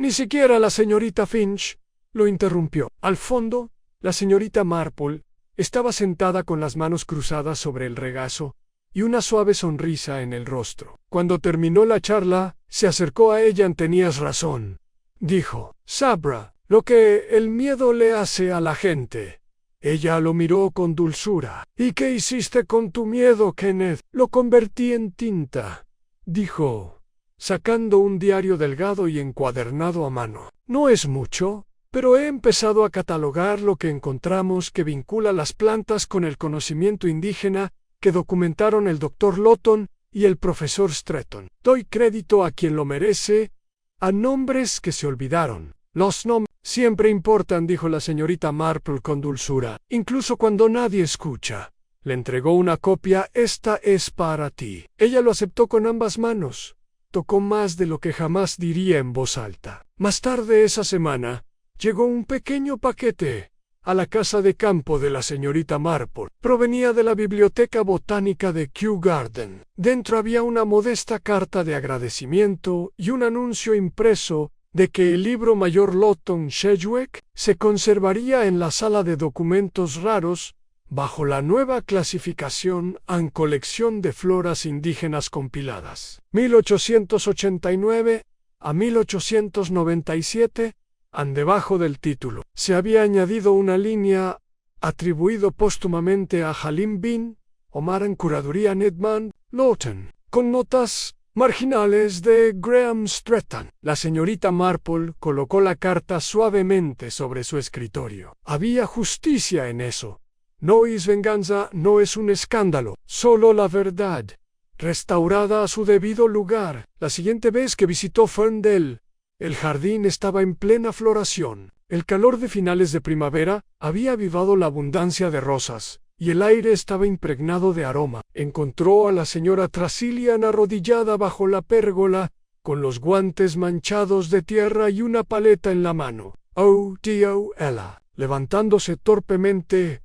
Ni siquiera la señorita Finch lo interrumpió. Al fondo, la señorita Marple estaba sentada con las manos cruzadas sobre el regazo y una suave sonrisa en el rostro. Cuando terminó la charla, se acercó a ella. Tenías razón, dijo. Sabra lo que el miedo le hace a la gente. Ella lo miró con dulzura. ¿Y qué hiciste con tu miedo, Kenneth? Lo convertí en tinta, dijo, sacando un diario delgado y encuadernado a mano. No es mucho, pero he empezado a catalogar lo que encontramos que vincula las plantas con el conocimiento indígena que documentaron el Dr. Lawton y el profesor Stretton. Doy crédito a quien lo merece, a nombres que se olvidaron. Los nombres siempre importan, dijo la señorita Marple con dulzura, incluso cuando nadie escucha. Le entregó una copia. Esta es para ti. Ella lo aceptó con ambas manos. Tocó más de lo que jamás diría en voz alta. Más tarde esa semana, llegó un pequeño paquete a la casa de campo de la señorita Marple. Provenía de la biblioteca botánica de Kew Garden. Dentro había una modesta carta de agradecimiento y un anuncio impreso de que el libro mayor Lawton Sedgwick se conservaría en la sala de documentos raros bajo la nueva clasificación en colección de floras indígenas compiladas. 1889 a 1897, debajo del título, se había añadido una línea atribuido póstumamente a Halim bin Omar en curaduría Nedman Lawton, con notas marginales de Graham Stretton. La señorita Marple colocó la carta suavemente sobre su escritorio. Había justicia en eso. No es venganza, no es un escándalo, solo la verdad, restaurada a su debido lugar. La siguiente vez que visitó Ferndale, el jardín estaba en plena floración. El calor de finales de primavera había avivado la abundancia de rosas, y el aire estaba impregnado de aroma. Encontró a la señora Tressilian arrodillada bajo la pérgola, con los guantes manchados de tierra y una paleta en la mano. Oh, tío Ella, levantándose torpemente,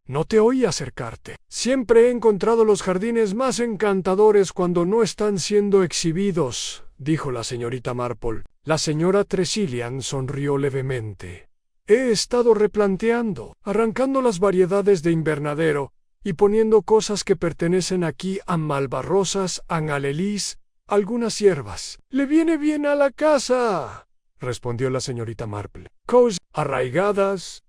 no te oí acercarte. Siempre he encontrado los jardines más encantadores cuando no están siendo exhibidos, dijo la señorita Marple. La señora Tressilian sonrió levemente. He estado replanteando, arrancando las variedades de invernadero y poniendo cosas que pertenecen aquí a malvarrosas, angalelís, algunas hierbas. Le viene bien a la casa, respondió la señorita Marple. Cosas arraigadas,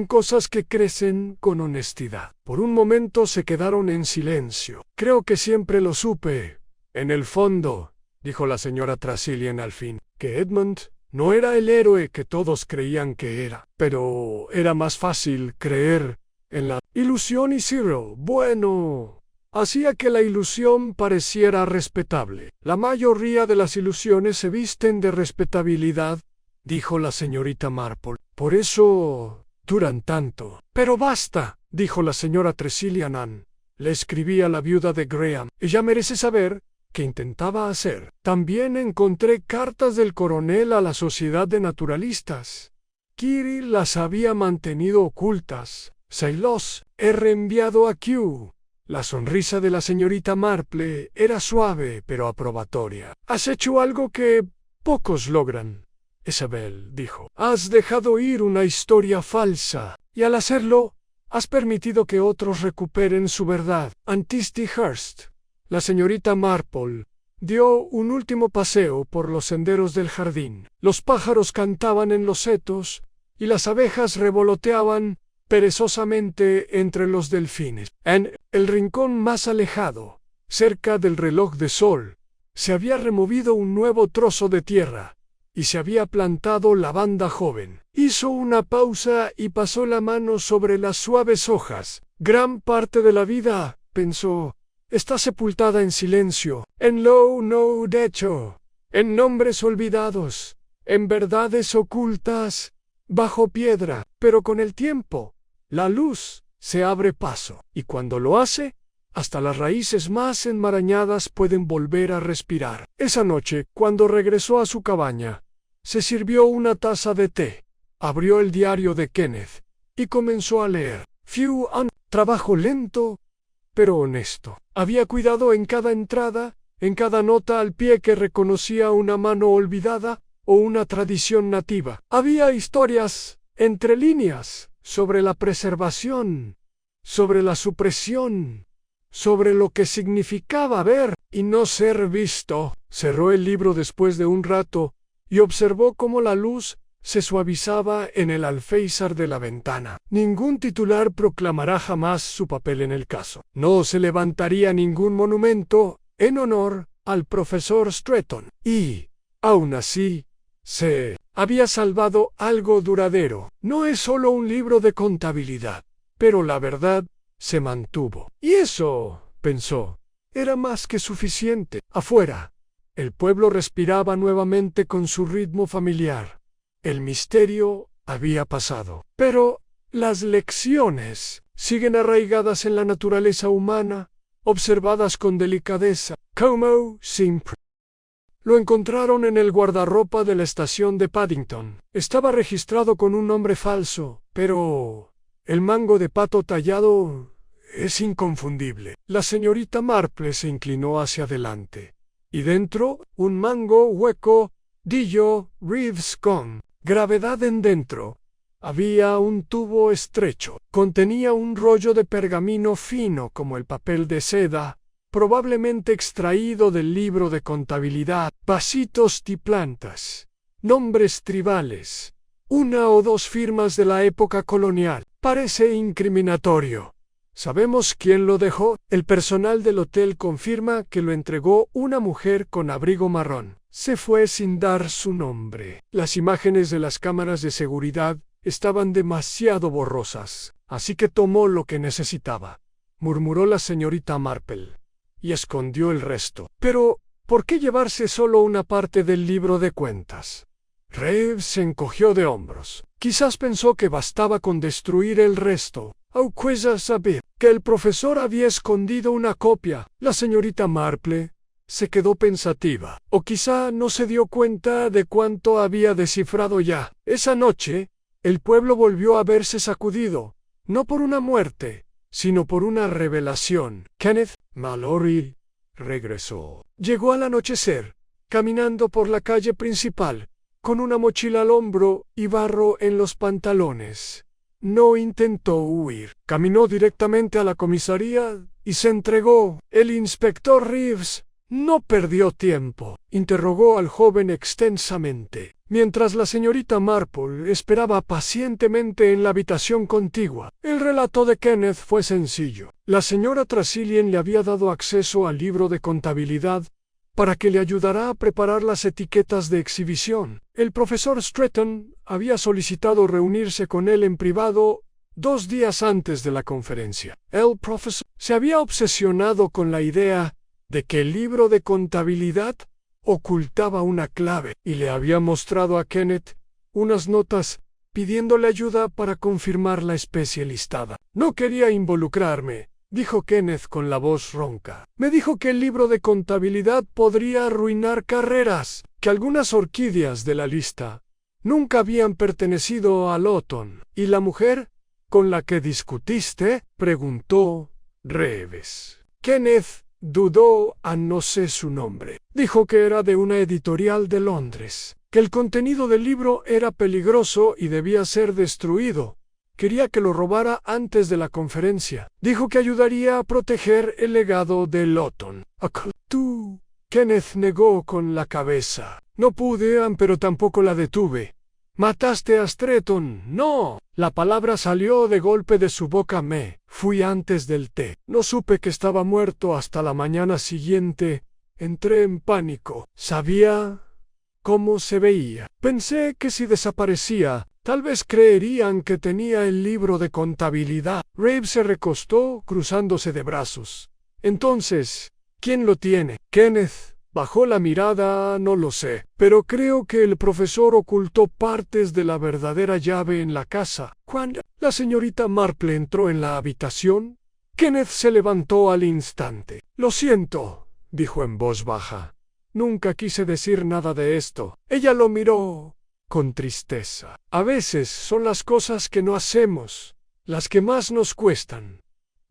cosas que crecen con honestidad. Por un momento se quedaron en silencio. Creo que siempre lo supe. En el fondo, dijo la señora Tressilian al fin, que Edmund no era el héroe que todos creían que era, pero era más fácil creer en la ilusión y Cyril, bueno, hacía que la ilusión pareciera respetable. La mayoría de las ilusiones se visten de respetabilidad, dijo la señorita Marple. Por eso duran tanto. Pero basta, dijo la señora Tressilian. Le escribí a la viuda de Graham. Ella merece saber qué intentaba hacer. También encontré cartas del coronel a la Sociedad de Naturalistas. Kiri las había mantenido ocultas. Se los he reenviado a Kew. La sonrisa de la señorita Marple era suave pero aprobatoria. Has hecho algo que pocos logran, Isabel, dijo. Has dejado ir una historia falsa, y al hacerlo, has permitido que otros recuperen su verdad. Antisti Hurst. La señorita Marple dio un último paseo por los senderos del jardín. Los pájaros cantaban en los setos, y las abejas revoloteaban perezosamente entre los delfines. En el rincón más alejado, cerca del reloj de sol, se había removido un nuevo trozo de tierra, y se había plantado lavanda joven. Hizo una pausa y pasó la mano sobre las suaves hojas. Gran parte de la vida, pensó, está sepultada en silencio, en lo no dicho, en nombres olvidados, en verdades ocultas, bajo piedra. Pero con el tiempo, la luz se abre paso, y cuando lo hace, hasta las raíces más enmarañadas pueden volver a respirar. Esa noche, cuando regresó a su cabaña, se sirvió una taza de té, abrió el diario de Kenneth y comenzó a leer. Trabajo lento, pero honesto. Había cuidado en cada entrada, en cada nota al pie que reconocía una mano olvidada o una tradición nativa. Había historias, entre líneas, sobre la preservación, sobre la supresión, sobre lo que significaba ver y no ser visto. Cerró el libro después de un rato y observó cómo la luz se suavizaba en el alféizar de la ventana. Ningún titular proclamará jamás su papel en el caso. No se levantaría ningún monumento en honor al profesor Stretton. Y, aún así, se había salvado algo duradero. No es solo un libro de contabilidad, pero la verdad se mantuvo. Y eso, pensó, era más que suficiente. Afuera, el pueblo respiraba nuevamente con su ritmo familiar. El misterio había pasado. Pero las lecciones siguen arraigadas en la naturaleza humana, observadas con delicadeza, como siempre. Lo encontraron en el guardarropa de la estación de Paddington. Estaba registrado con un nombre falso, pero el mango de pato tallado es inconfundible. La señorita Marple se inclinó hacia adelante. Y dentro, un mango hueco, Dillo Reeves con gravedad en dentro. Había un tubo estrecho. Contenía un rollo de pergamino fino como el papel de seda, probablemente extraído del libro de contabilidad. Vasitos y plantas, nombres tribales, una o dos firmas de la época colonial. Parece incriminatorio. ¿Sabemos quién lo dejó? El personal del hotel confirma que lo entregó una mujer con abrigo marrón. Se fue sin dar su nombre. Las imágenes de las cámaras de seguridad estaban demasiado borrosas, así que tomó lo que necesitaba, murmuró la señorita Marple, y escondió el resto. Pero, ¿por qué llevarse solo una parte del libro de cuentas? Reeves se encogió de hombros. Quizás pensó que bastaba con destruir el resto. Auquesa saber que el profesor había escondido una copia. La señorita Marple se quedó pensativa. O quizá no se dio cuenta de cuánto había descifrado ya. Esa noche, el pueblo volvió a verse sacudido, no por una muerte, sino por una revelación. Kenneth Mallory regresó. Llegó al anochecer, caminando por la calle principal, con una mochila al hombro y barro en los pantalones. No intentó huir. Caminó directamente a la comisaría y se entregó. El inspector Reeves no perdió tiempo. Interrogó al joven extensamente, mientras la señorita Marple esperaba pacientemente en la habitación contigua. El relato de Kenneth fue sencillo. La señora Tressilian le había dado acceso al libro de contabilidad para que le ayudara a preparar las etiquetas de exhibición. El profesor Stretton había solicitado reunirse con él en privado 2 días antes de la conferencia. El profesor se había obsesionado con la idea de que el libro de contabilidad ocultaba una clave y le había mostrado a Kenneth unas notas pidiéndole ayuda para confirmar la especie listada. No quería involucrarme, dijo Kenneth con la voz ronca. Me dijo que el libro de contabilidad podría arruinar carreras, que algunas orquídeas de la lista nunca habían pertenecido a Lawton. ¿Y la mujer con la que discutiste? Preguntó Reeves. Kenneth dudó a no sé su nombre. Dijo que era de una editorial de Londres, que el contenido del libro era peligroso y debía ser destruido. Quería que lo robara antes de la conferencia. Dijo que ayudaría a proteger el legado de Lawton. Tú. Kenneth negó con la cabeza. No pude, pero tampoco la detuve. Mataste a Stretton. No. La palabra salió de golpe de su boca. Me fui antes del té. No supe que estaba muerto hasta la mañana siguiente. Entré en pánico. Sabía cómo se veía. Pensé que si desaparecía, tal vez creerían que tenía el libro de contabilidad. Reeves se recostó, cruzándose de brazos. Entonces, ¿quién lo tiene? Kenneth bajó la mirada. No lo sé, pero creo que el profesor ocultó partes de la verdadera llave en la casa. Cuando la señorita Marple entró en la habitación, Kenneth se levantó al instante. Lo siento, dijo en voz baja. Nunca quise decir nada de esto. Ella lo miró con tristeza. A veces son las cosas que no hacemos las que más nos cuestan.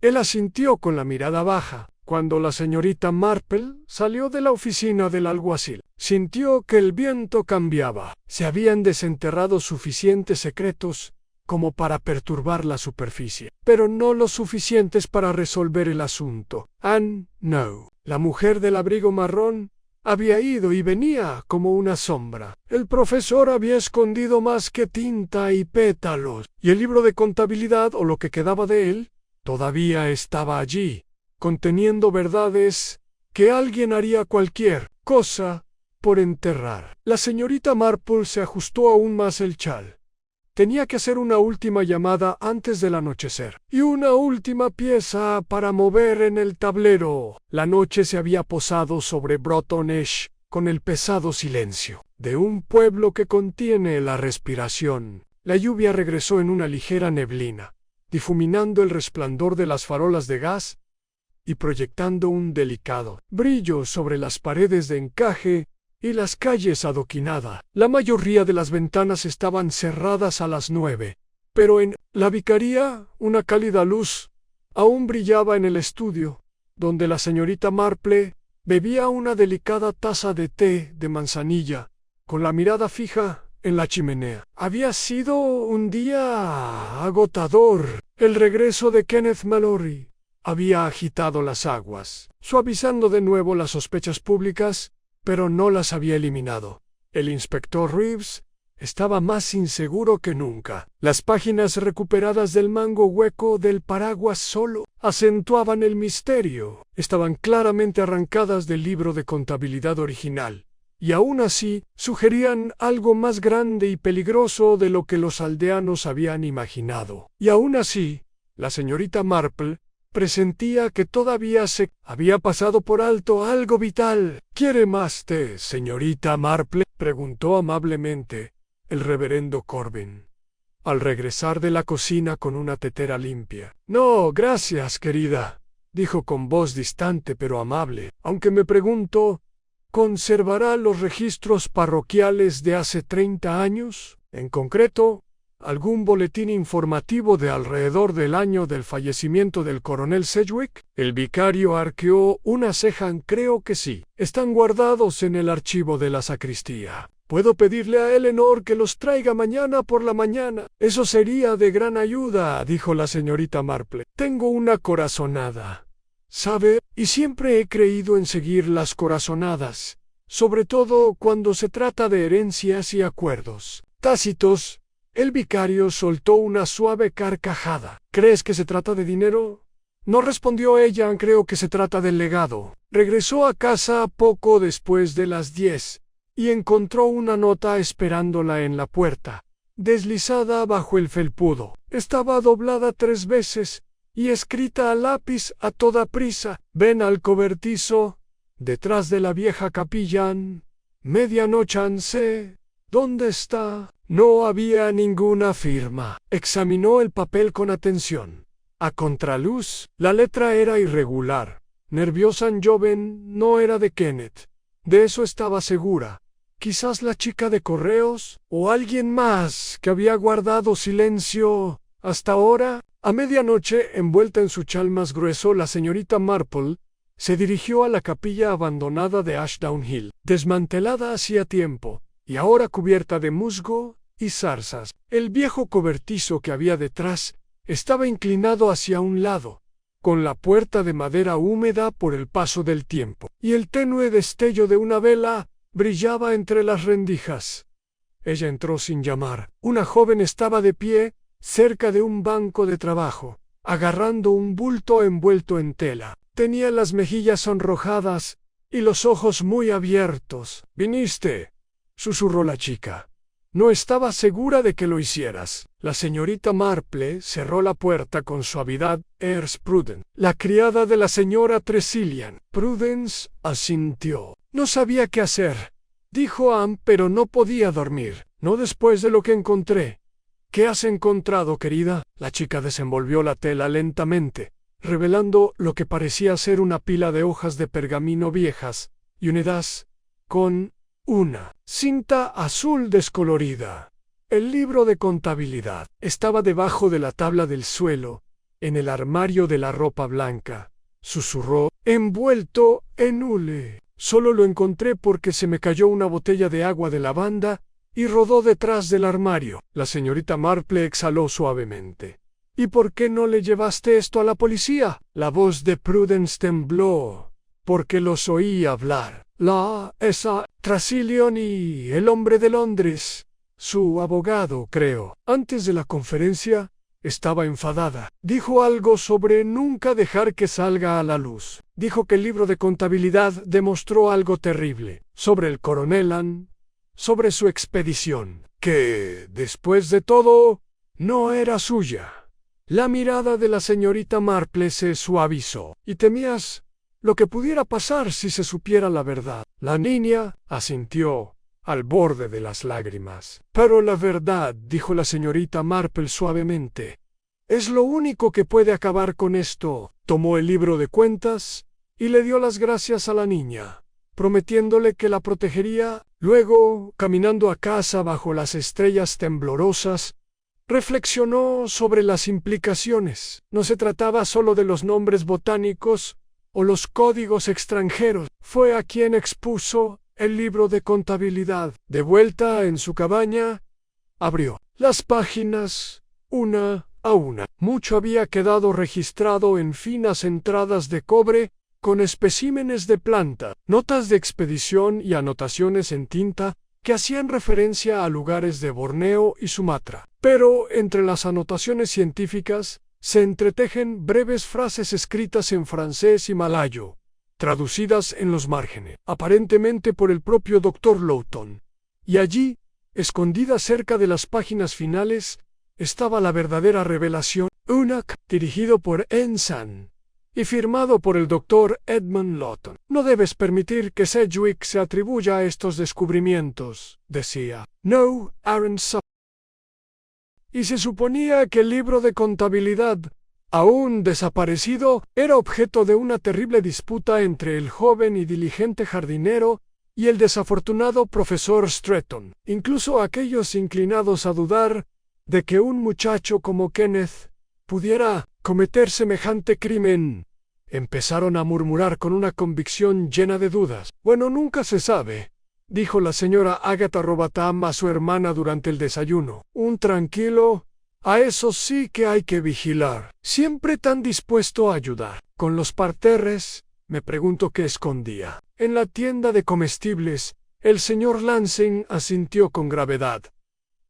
Él asintió con la mirada baja. Cuando la señorita Marple salió de la oficina del alguacil, sintió que el viento cambiaba. Se habían desenterrado suficientes secretos como para perturbar la superficie, pero no lo suficientes para resolver el asunto. Anne No, la mujer del abrigo marrón, había ido y venía como una sombra. El profesor había escondido más que tinta y pétalos, y el libro de contabilidad, o lo que quedaba de él, todavía estaba allí, conteniendo verdades que alguien haría cualquier cosa por enterrar. La señorita Marple se ajustó aún más el chal. Tenía que hacer una última llamada antes del anochecer, y una última pieza para mover en el tablero. La noche se había posado sobre Broughton Edge con el pesado silencio de un pueblo que contiene la respiración. La lluvia regresó en una ligera neblina, difuminando el resplandor de las farolas de gas y proyectando un delicado brillo sobre las paredes de encaje y las calles adoquinada. La mayoría de las ventanas estaban cerradas a las 9, pero en la vicaría una cálida luz aún brillaba en el estudio, donde la señorita Marple bebía una delicada taza de té de manzanilla, con la mirada fija en la chimenea. Había sido un día agotador. El regreso de Kenneth Mallory había agitado las aguas, suavizando de nuevo las sospechas públicas, pero no las había eliminado. El inspector Reeves estaba más inseguro que nunca. Las páginas recuperadas del mango hueco del paraguas solo acentuaban el misterio. Estaban claramente arrancadas del libro de contabilidad original, y aún así sugerían algo más grande y peligroso de lo que los aldeanos habían imaginado. Y aún así, la señorita Marple presentía que todavía se había pasado por alto algo vital. ¿Quiere más té, señorita Marple?, preguntó amablemente el reverendo Corbin, al regresar de la cocina con una tetera limpia. No, gracias, querida, dijo con voz distante pero amable, aunque me pregunto, ¿conservará los registros parroquiales de hace 30 años? En concreto, ¿algún boletín informativo de alrededor del año del fallecimiento del coronel Sedgwick? El vicario arqueó una ceja. Creo que sí. Están guardados en el archivo de la sacristía. Puedo pedirle a Eleanor que los traiga mañana por la mañana. Eso sería de gran ayuda, dijo la señorita Marple. Tengo una corazonada, ¿sabe? Y siempre he creído en seguir las corazonadas, sobre todo cuando se trata de herencias y acuerdos tácitos. El vicario soltó una suave carcajada. ¿Crees que se trata de dinero? No, respondió ella, creo que se trata del legado. Regresó a casa poco después de las 10 y encontró una nota esperándola en la puerta, deslizada bajo el felpudo. Estaba doblada 3 veces y escrita a lápiz a toda prisa. Ven al cobertizo, detrás de la vieja capilla. Medianoche anse. ¿Dónde está? No había ninguna firma. Examinó el papel con atención. A contraluz, la letra era irregular. Nerviosa joven no era de Kenneth. De eso estaba segura. Quizás la chica de correos, o alguien más que había guardado silencio hasta ahora. A medianoche, envuelta en su chal más grueso, la señorita Marple se dirigió a la capilla abandonada de Ashdown Hill, desmantelada hacía tiempo, y ahora cubierta de musgo y zarzas. El viejo cobertizo que había detrás estaba inclinado hacia un lado, con la puerta de madera húmeda por el paso del tiempo, y el tenue destello de una vela brillaba entre las rendijas. Ella entró sin llamar. Una joven estaba de pie cerca de un banco de trabajo, agarrando un bulto envuelto en tela. Tenía las mejillas sonrojadas y los ojos muy abiertos. «¿Viniste?», susurró la chica. «No estaba segura de que lo hicieras». La señorita Marple cerró la puerta con suavidad. «Ers Prudence, la criada de la señora Tressilian». Prudence asintió. «No sabía qué hacer», dijo Anne, pero no podía dormir. «No después de lo que encontré». «¿Qué has encontrado, querida?». La chica desenvolvió la tela lentamente, revelando lo que parecía ser una pila de hojas de pergamino viejas y unidas con una cinta azul descolorida. El libro de contabilidad estaba debajo de la tabla del suelo, en el armario de la ropa blanca, susurró, envuelto en hule. Solo lo encontré porque se me cayó una botella de agua de lavanda y rodó detrás del armario. La señorita Marple exhaló suavemente. ¿Y por qué no le llevaste esto a la policía? La voz de Prudence tembló, porque los oí hablar. Esa Tressilian y el hombre de Londres, su abogado, creo. Antes de la conferencia, estaba enfadada. Dijo algo sobre nunca dejar que salga a la luz. Dijo que el libro de contabilidad demostró algo terrible sobre el coronel Ann, sobre su expedición, que, después de todo, no era suya. La mirada de la señorita Marple se suavizó. ¿Y temías lo que pudiera pasar si se supiera la verdad? La niña asintió, al borde de las lágrimas. Pero la verdad, dijo la señorita Marple suavemente, es lo único que puede acabar con esto. Tomó el libro de cuentas y le dio las gracias a la niña, prometiéndole que la protegería. Luego, caminando a casa bajo las estrellas temblorosas, reflexionó sobre las implicaciones. No se trataba solo de los nombres botánicos o los códigos extranjeros. Fue a quien expuso el libro de contabilidad. De vuelta en su cabaña, abrió las páginas una a una. Mucho había quedado registrado en finas entradas de cobre con especímenes de planta, notas de expedición y anotaciones en tinta que hacían referencia a lugares de Borneo y Sumatra. Pero entre las anotaciones científicas se entretejen breves frases escritas en francés y malayo, traducidas en los márgenes, aparentemente por el propio Dr. Lawton. Y allí, escondida cerca de las páginas finales, estaba la verdadera revelación, dirigido por Ensign y firmado por el Dr. Edmund Lawton. No debes permitir que Sedgwick se atribuya a estos descubrimientos, decía. No, Aaron. Y se suponía que el libro de contabilidad, aún desaparecido, era objeto de una terrible disputa entre el joven y diligente jardinero y el desafortunado profesor Stretton. Incluso aquellos inclinados a dudar de que un muchacho como Kenneth pudiera cometer semejante crimen, empezaron a murmurar con una convicción llena de dudas. Bueno, nunca se sabe, dijo la señora Agatha Robatham a su hermana durante el desayuno. Un tranquilo, a eso sí que hay que vigilar. Siempre tan dispuesto a ayudar. Con los parterres, me pregunto qué escondía. En la tienda de comestibles, el señor Lansing asintió con gravedad.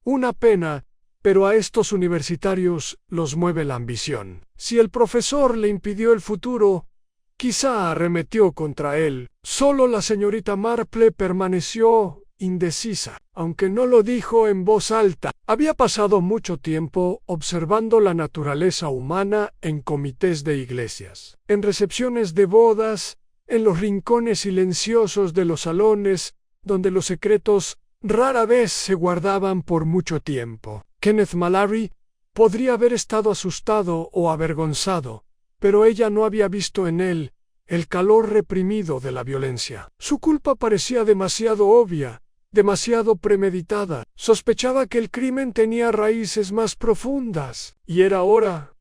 Una pena, pero a estos universitarios los mueve la ambición. Si el profesor le impidió el futuro, quizá arremetió contra él. Solo la señorita Marple permaneció indecisa, aunque no lo dijo en voz alta. Había pasado mucho tiempo observando la naturaleza humana en comités de iglesias, en recepciones de bodas, en los rincones silenciosos de los salones, donde los secretos rara vez se guardaban por mucho tiempo. Kenneth Mallory podría haber estado asustado o avergonzado, pero ella no había visto en él el calor reprimido de la violencia. Su culpa parecía demasiado obvia, demasiado premeditada. Sospechaba que el crimen tenía raíces más profundas, y era hora,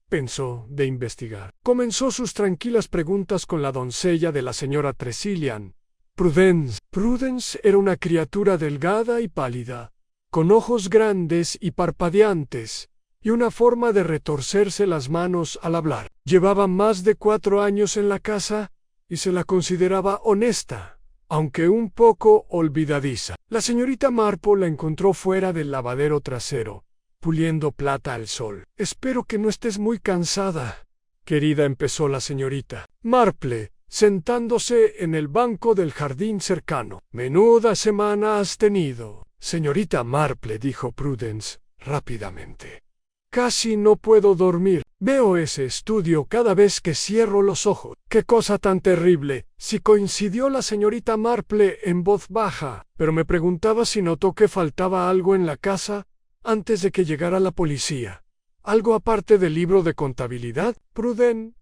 pensó, de investigar. Comenzó sus tranquilas preguntas con la doncella de la señora Tressilian, Prudence. Prudence era una criatura delgada y pálida, con ojos grandes y parpadeantes, y una forma de retorcerse las manos al hablar. Llevaba más de 4 años en la casa y se la consideraba honesta, aunque un poco olvidadiza. La señorita Marple la encontró fuera del lavadero trasero, puliendo plata al sol. Espero que no estés muy cansada, querida, empezó la señorita Marple, sentándose en el banco del jardín cercano. Menuda semana has tenido, señorita Marple, dijo Prudence rápidamente. Casi no puedo dormir. Veo ese estudio cada vez que cierro los ojos. ¡Qué cosa tan terrible! Si coincidió la señorita Marple en voz baja, pero me preguntaba si notó que faltaba algo en la casa antes de que llegara la policía. ¿Algo aparte del libro de contabilidad? Prudence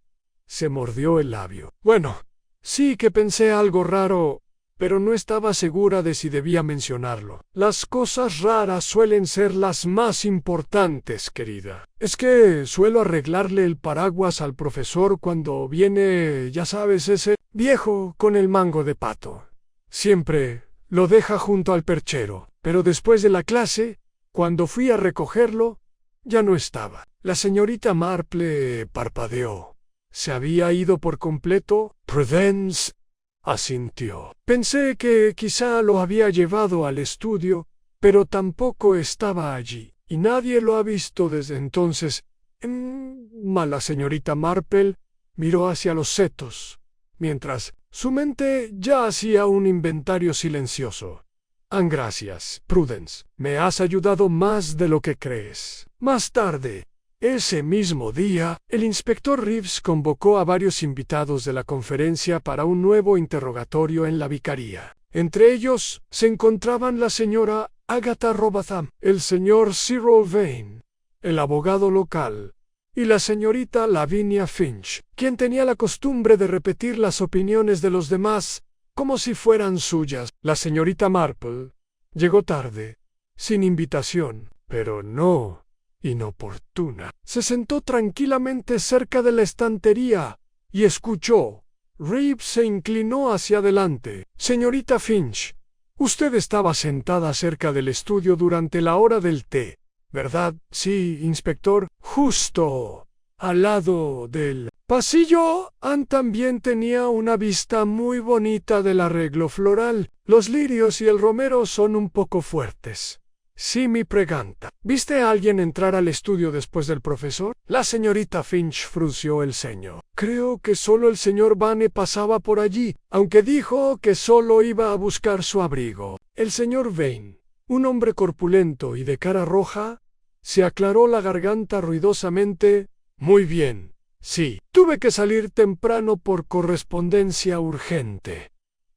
se mordió el labio. Bueno, sí que pensé algo raro, pero no estaba segura de si debía mencionarlo. Las cosas raras suelen ser las más importantes, querida. Es que suelo arreglarle el paraguas al profesor cuando viene, ya sabes, ese viejo con el mango de pato. Siempre lo deja junto al perchero, pero después de la clase, cuando fui a recogerlo, ya no estaba. La señorita Marple parpadeó. ¿Se había ido por completo? Prudence asintió. Pensé que quizá lo había llevado al estudio, pero tampoco estaba allí, y nadie lo ha visto desde entonces. La señorita Marple miró hacia los setos, mientras su mente ya hacía un inventario silencioso. Gracias, Prudence. Me has ayudado más de lo que crees. Más tarde, ese mismo día, el inspector Reeves convocó a varios invitados de la conferencia para un nuevo interrogatorio en la vicaría. Entre ellos se encontraban la señora Agatha Robotham, el señor Cyril Vane, el abogado local, y la señorita Lavinia Finch, quien tenía la costumbre de repetir las opiniones de los demás como si fueran suyas. La señorita Marple llegó tarde, sin invitación, pero no inoportuna. Se sentó tranquilamente cerca de la estantería y escuchó. Reeves se inclinó hacia adelante. Señorita Finch, usted estaba sentada cerca del estudio durante la hora del té, ¿verdad? Sí, inspector. Justo al lado del pasillo. Anne también tenía una vista muy bonita del arreglo floral. Los lirios y el romero son un poco fuertes. Sí, mi preganta. ¿Viste a alguien entrar al estudio después del profesor? La señorita Finch frunció el ceño. Creo que solo el señor Vane pasaba por allí, aunque dijo que solo iba a buscar su abrigo. El señor Vane, un hombre corpulento y de cara roja, se aclaró la garganta ruidosamente. Muy bien. Sí, tuve que salir temprano por correspondencia urgente.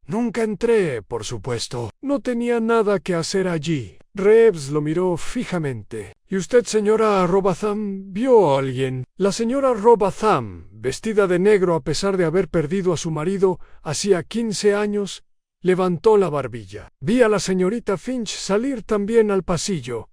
Nunca entré, por supuesto. No tenía nada que hacer allí. Reeves lo miró fijamente. ¿Y usted, señora Robotham, vio a alguien? La señora Robotham, vestida de negro a pesar de haber perdido a su marido hacía 15 años, levantó la barbilla. Vi a la señorita Finch salir también al pasillo.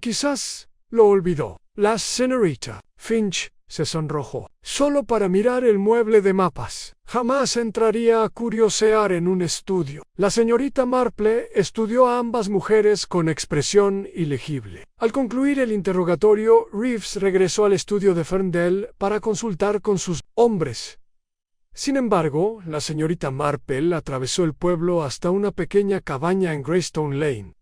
Quizás lo olvidó. La señorita Finch se sonrojó. Solo para mirar el mueble de mapas. Jamás entraría a curiosear en un estudio. La señorita Marple estudió a ambas mujeres con expresión ilegible. Al concluir el interrogatorio, Reeves regresó al estudio de Ferndale para consultar con sus hombres. Sin embargo, la señorita Marple atravesó el pueblo hasta una pequeña cabaña en Greystone Lane.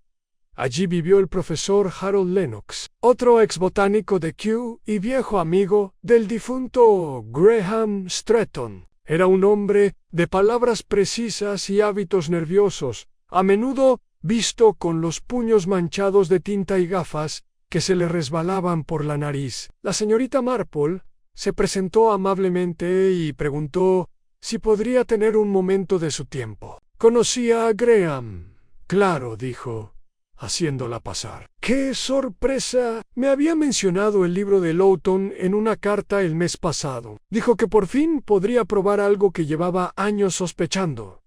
Allí vivió el profesor Harold Lennox, otro exbotánico de Kew y viejo amigo del difunto Graham Stretton. Era un hombre de palabras precisas y hábitos nerviosos, a menudo visto con los puños manchados de tinta y gafas que se le resbalaban por la nariz. La señorita Marple se presentó amablemente y preguntó si podría tener un momento de su tiempo. Conocía a Graham. Claro, dijo, haciéndola pasar. ¡Qué sorpresa! Me había mencionado el libro de Lawton en una carta el mes pasado. Dijo que por fin podría probar algo que llevaba años sospechando.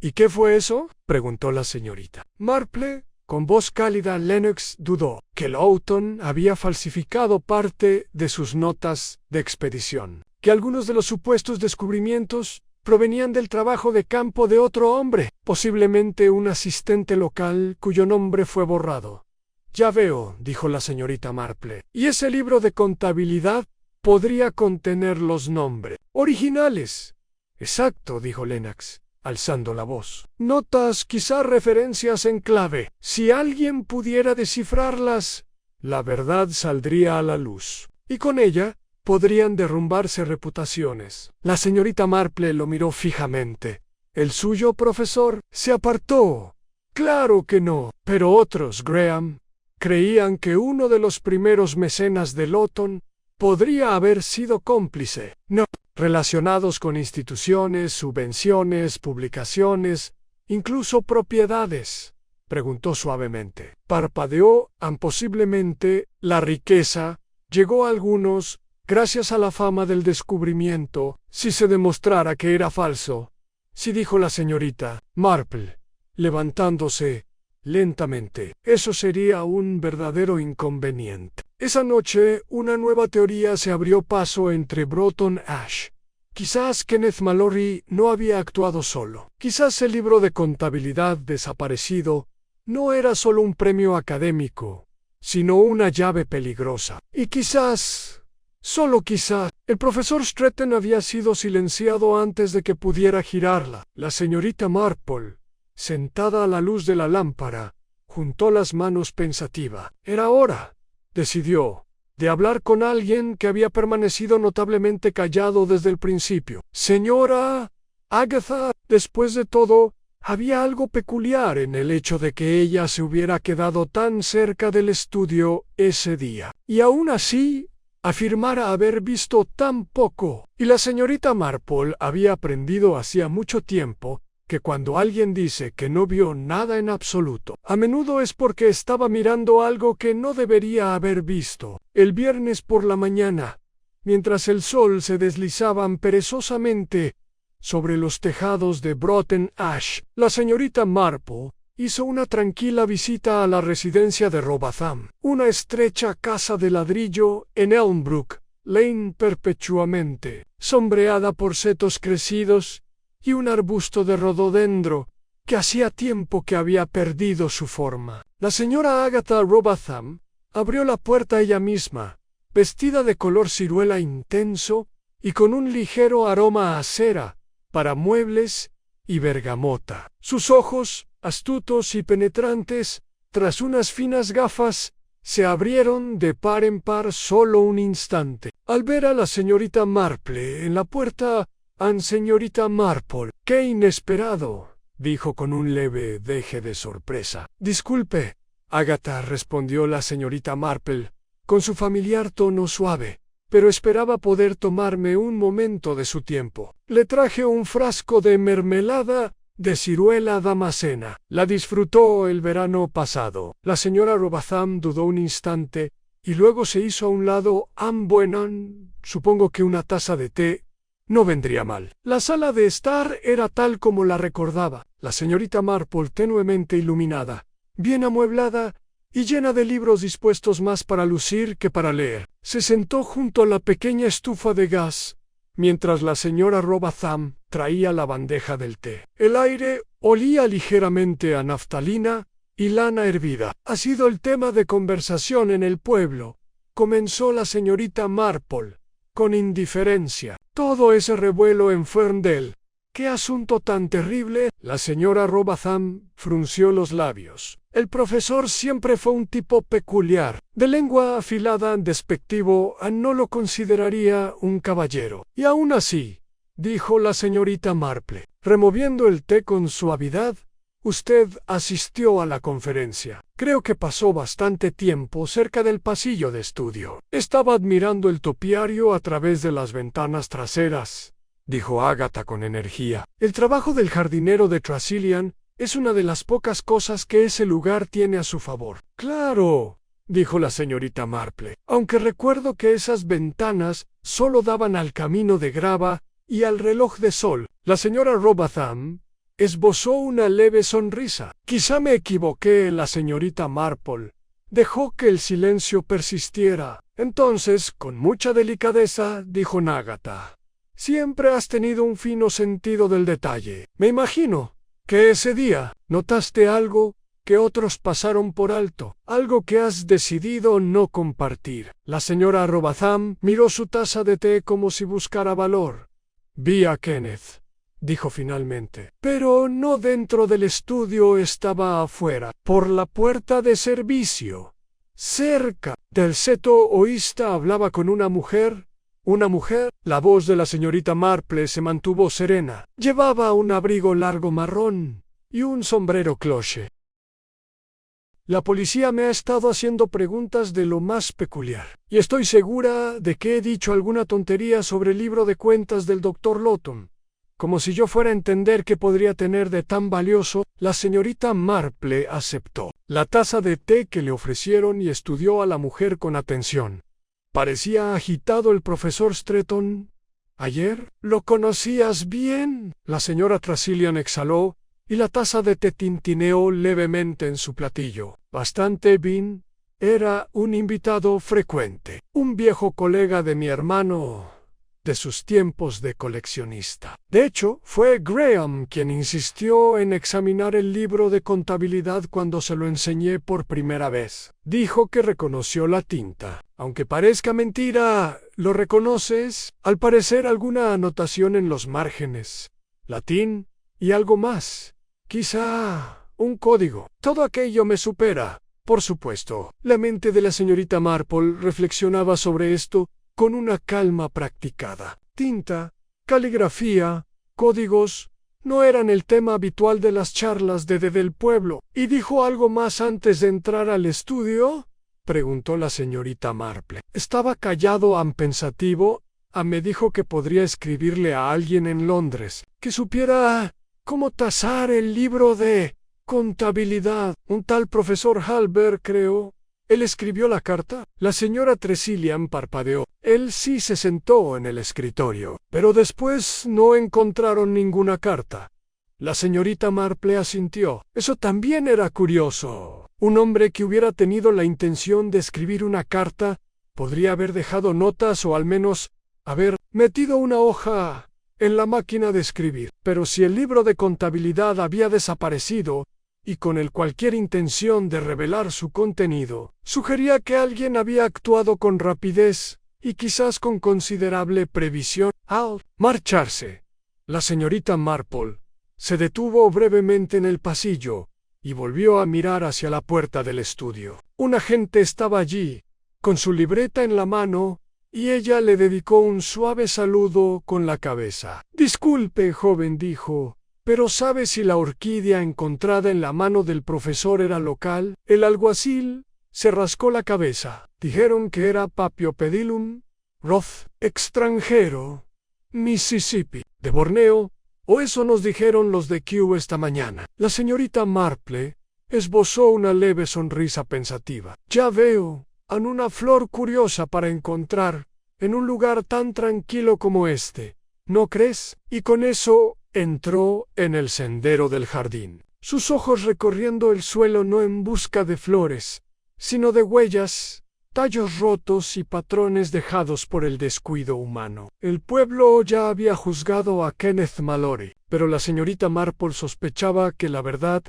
¿Y qué fue eso?, preguntó la señorita Marple. Con voz cálida, Lennox dudó que Lawton había falsificado parte de sus notas de expedición, que algunos de los supuestos descubrimientos provenían del trabajo de campo de otro hombre, posiblemente un asistente local cuyo nombre fue borrado. Ya veo, dijo la señorita Marple. ¿Y ese libro de contabilidad podría contener los nombres originales? Exacto, dijo Lennox, alzando la voz. Notas, quizá referencias en clave. Si alguien pudiera descifrarlas, la verdad saldría a la luz. Y con ella podrían derrumbarse reputaciones. La señorita Marple lo miró fijamente. ¿El suyo, profesor? Se apartó. Claro que no. Pero otros, Graham, creían que uno de los primeros mecenas de Lawton podría haber sido cómplice. No. Relacionados con instituciones, subvenciones, publicaciones, incluso propiedades. Preguntó suavemente. Parpadeó. Posiblemente la riqueza llegó a algunos gracias a la fama del descubrimiento. Si se demostrara que era falso, Sí, dijo la señorita Marple, levantándose lentamente. Eso sería un verdadero inconveniente. Esa noche, una nueva teoría se abrió paso entre Broughton Ash. Quizás Kenneth Mallory no había actuado solo. Quizás el libro de contabilidad desaparecido no era solo un premio académico, sino una llave peligrosa. Y quizás, solo quizás, el profesor Stretton había sido silenciado antes de que pudiera girarla. La señorita Marple, sentada a la luz de la lámpara, juntó las manos pensativa. Era hora, decidió, de hablar con alguien que había permanecido notablemente callado desde el principio. Señora Agatha, después de todo, había algo peculiar en el hecho de que ella se hubiera quedado tan cerca del estudio ese día, y aún así afirmara haber visto tan poco. Y la señorita Marple había aprendido hacía mucho tiempo que cuando alguien dice que no vio nada en absoluto, a menudo es porque estaba mirando algo que no debería haber visto. El viernes por la mañana, mientras el sol se deslizaba perezosamente sobre los tejados de Broughton Ash, la señorita Marple hizo una tranquila visita a la residencia de Robatham, una estrecha casa de ladrillo en Elmbrook Lane, perpetuamente sombreada por setos crecidos y un arbusto de rododendro que hacía tiempo que había perdido su forma. La señora Agatha Robatham abrió la puerta ella misma, vestida de color ciruela intenso y con un ligero aroma a cera para muebles y bergamota. Sus ojos, astutos y penetrantes, tras unas finas gafas, se abrieron de par en par solo un instante. Al ver a la señorita Marple en la puerta, señorita Marple, ¡qué inesperado!, dijo con un leve deje de sorpresa. Disculpe, Agatha, respondió la señorita Marple, con su familiar tono suave, pero esperaba poder tomarme un momento de su tiempo. Le traje un frasco de mermelada de ciruela damascena. La disfrutó el verano pasado. La señora Robatham dudó un instante y luego se hizo a un lado. Bueno, supongo que una taza de té no vendría mal. La sala de estar era tal como la recordaba. La señorita Marple, tenuemente iluminada, bien amueblada y llena de libros dispuestos más para lucir que para leer, se sentó junto a la pequeña estufa de gas, mientras la señora Robatham traía la bandeja del té. El aire olía ligeramente a naftalina y lana hervida. Ha sido el tema de conversación en el pueblo, comenzó la señorita Marple, con indiferencia. Todo ese revuelo en Ferndale. ¡Qué asunto tan terrible! La señora Robatham frunció los labios. El profesor siempre fue un tipo peculiar, de lengua afilada, despectivo, no lo consideraría un caballero. Y aún así, dijo la señorita Marple, removiendo el té con suavidad, usted asistió a la conferencia. Creo que pasó bastante tiempo cerca del pasillo de estudio. Estaba admirando el topiario a través de las ventanas traseras, dijo Agatha con energía. El trabajo del jardinero de Tressilian es una de las pocas cosas que ese lugar tiene a su favor. Claro, dijo la señorita Marple, aunque recuerdo que esas ventanas solo daban al camino de grava y al reloj de sol. La señora Robatham esbozó una leve sonrisa. Quizá me equivoqué. La señorita Marple dejó que el silencio persistiera. Entonces, con mucha delicadeza, dijo Agatha, siempre has tenido un fino sentido del detalle. Me imagino que ese día notaste algo que otros pasaron por alto, algo que has decidido no compartir. La señora Robatham miró su taza de té como si buscara valor. Vi a Kenneth, dijo finalmente, pero no dentro del estudio, estaba afuera, por la puerta de servicio. Cerca del seto oísta hablaba con una mujer. ¿Una mujer? La voz de la señorita Marple se mantuvo serena. Llevaba un abrigo largo marrón y un sombrero cloche. La policía me ha estado haciendo preguntas de lo más peculiar, y estoy segura de que he dicho alguna tontería sobre el libro de cuentas del Dr. Lawton, como si yo fuera a entender qué podría tener de tan valioso. La señorita Marple aceptó la taza de té que le ofrecieron y estudió a la mujer con atención. ¿Parecía agitado el profesor Stretton? ¿Ayer? ¿Lo conocías bien? La señora Tressilian exhaló, y la taza de té tintineó levemente en su platillo. Bastante bien. Era un invitado frecuente, un viejo colega de mi hermano, de sus tiempos de coleccionista. De hecho, fue Graham quien insistió en examinar el libro de contabilidad cuando se lo enseñé por primera vez. Dijo que reconoció la tinta. Aunque parezca mentira, ¿lo reconoces? Al parecer alguna anotación en los márgenes, latín y algo más. Quizá un código. Todo aquello me supera. Por supuesto, la mente de la señorita Marple reflexionaba sobre esto con una calma practicada. Tinta, caligrafía, códigos, no eran el tema habitual de las charlas del pueblo. ¿Y dijo algo más antes de entrar al estudio?, preguntó la señorita Marple. Estaba callado pensativo. Me dijo que podría escribirle a alguien en Londres, que supiera cómo tasar el libro de contabilidad. Un tal profesor Halber, creo. ¿Él escribió la carta? La señora Tressilian parpadeó. Él sí se sentó en el escritorio, pero después no encontraron ninguna carta. La señorita Marple asintió. Eso también era curioso. Un hombre que hubiera tenido la intención de escribir una carta podría haber dejado notas o al menos haber metido una hoja en la máquina de escribir. Pero si el libro de contabilidad había desaparecido, y con él cualquier intención de revelar su contenido, sugería que alguien había actuado con rapidez y quizás con considerable previsión. Al marcharse, la señorita Marple se detuvo brevemente en el pasillo y volvió a mirar hacia la puerta del estudio. Un agente estaba allí, con su libreta en la mano, y ella le dedicó un suave saludo con la cabeza. «Disculpe, joven», dijo, «pero ¿sabe si la orquídea encontrada en la mano del profesor era local?» El alguacil se rascó la cabeza. Dijeron que era Paphiopedilum Roth, extranjero, Mississippi, de Borneo, o eso nos dijeron los de Kew esta mañana. La señorita Marple esbozó una leve sonrisa pensativa. «Ya veo, han una flor curiosa para encontrar en un lugar tan tranquilo como este, ¿no crees?» Y con eso entró en el sendero del jardín, sus ojos recorriendo el suelo no en busca de flores, sino de huellas, tallos rotos y patrones dejados por el descuido humano. El pueblo ya había juzgado a Kenneth Mallory, pero la señorita Marple sospechaba que la verdad,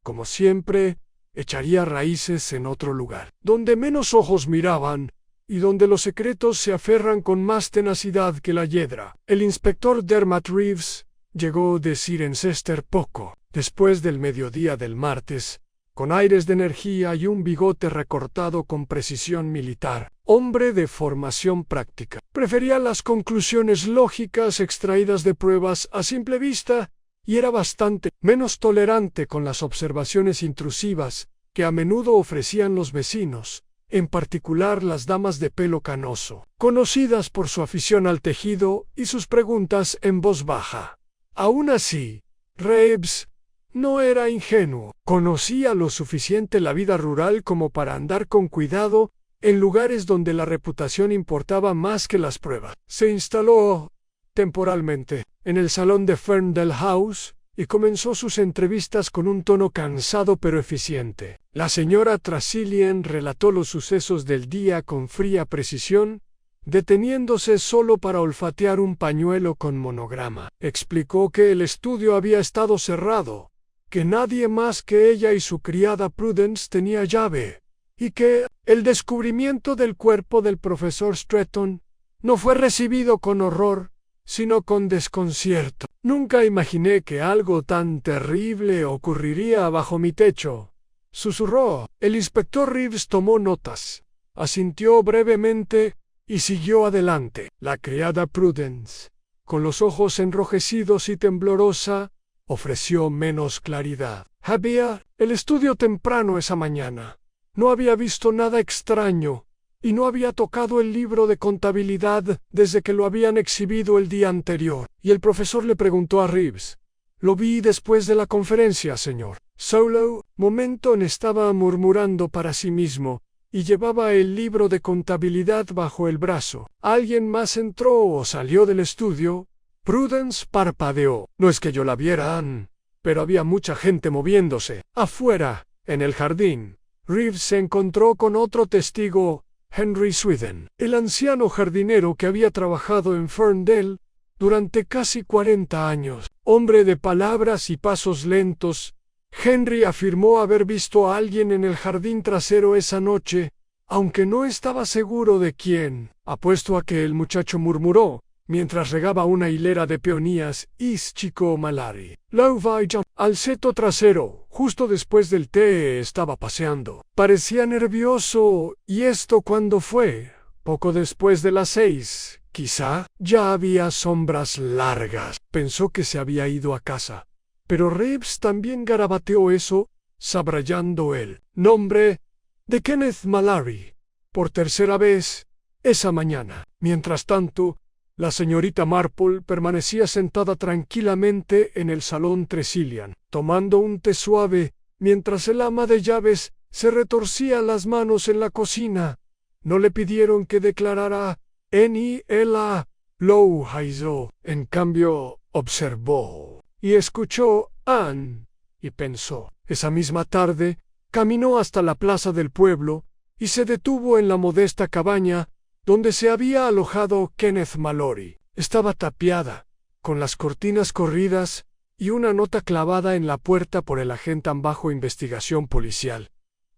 como siempre, echaría raíces en otro lugar, donde menos ojos miraban y donde los secretos se aferran con más tenacidad que la hiedra. El inspector Dermot Reeves llegó de Cirencester poco después del mediodía del martes, con aires de energía y un bigote recortado con precisión militar. Hombre de formación práctica. Prefería las conclusiones lógicas extraídas de pruebas a simple vista y era bastante menos tolerante con las observaciones intrusivas que a menudo ofrecían los vecinos, en particular las damas de pelo canoso, conocidas por su afición al tejido y sus preguntas en voz baja. Aún así, Reeves no era ingenuo. Conocía lo suficiente la vida rural como para andar con cuidado en lugares donde la reputación importaba más que las pruebas. Se instaló temporalmente en el salón de Ferndale House y comenzó sus entrevistas con un tono cansado pero eficiente. La señora Tressilian relató los sucesos del día con fría precisión, deteniéndose solo para olfatear un pañuelo con monograma. Explicó que el estudio había estado cerrado, que nadie más que ella y su criada Prudence tenía llave, y que el descubrimiento del cuerpo del profesor Stretton no fue recibido con horror, sino con desconcierto. «Nunca imaginé que algo tan terrible ocurriría bajo mi techo», susurró. El inspector Reeves tomó notas, asintió brevemente y siguió adelante. La criada Prudence, con los ojos enrojecidos y temblorosa, ofreció menos claridad. Había el estudio temprano esa mañana. No había visto nada extraño y no había tocado el libro de contabilidad desde que lo habían exhibido el día anterior. Y el profesor le preguntó a Reeves: «Lo vi después de la conferencia, señor». Solo Momenton estaba murmurando para sí mismo, y llevaba el libro de contabilidad bajo el brazo. ¿Alguien más entró o salió del estudio? Prudence parpadeó. No es que yo la viera, Ann, pero había mucha gente moviéndose. Afuera, en el jardín, Reeves se encontró con otro testigo, Henry Swithin, el anciano jardinero que había trabajado en Ferndale durante casi 40 años. Hombre de palabras y pasos lentos, Henry afirmó haber visto a alguien en el jardín trasero esa noche, aunque no estaba seguro de quién. Apuesto a que el muchacho murmuró, mientras regaba una hilera de peonías, «Is chico Mallory. Lo vaya al seto trasero, justo después del té estaba paseando. Parecía nervioso, ¿y esto cuándo fue? Poco después de las 6, quizá. Ya había sombras largas. Pensó que se había ido a casa. Pero Reeves también garabateó eso, subrayando el nombre de Kenneth Mallory por tercera vez esa mañana. Mientras tanto, la señorita Marple permanecía sentada tranquilamente en el salón Tresillian, tomando un té suave, mientras el ama de llaves se retorcía las manos en la cocina. No le pidieron que declarara ni ella lo hizo. En cambio, observó y escuchó Ann, y pensó. Esa misma tarde, caminó hasta la plaza del pueblo y se detuvo en la modesta cabaña donde se había alojado Kenneth Mallory. Estaba tapiada, con las cortinas corridas y una nota clavada en la puerta por el agente bajo investigación policial.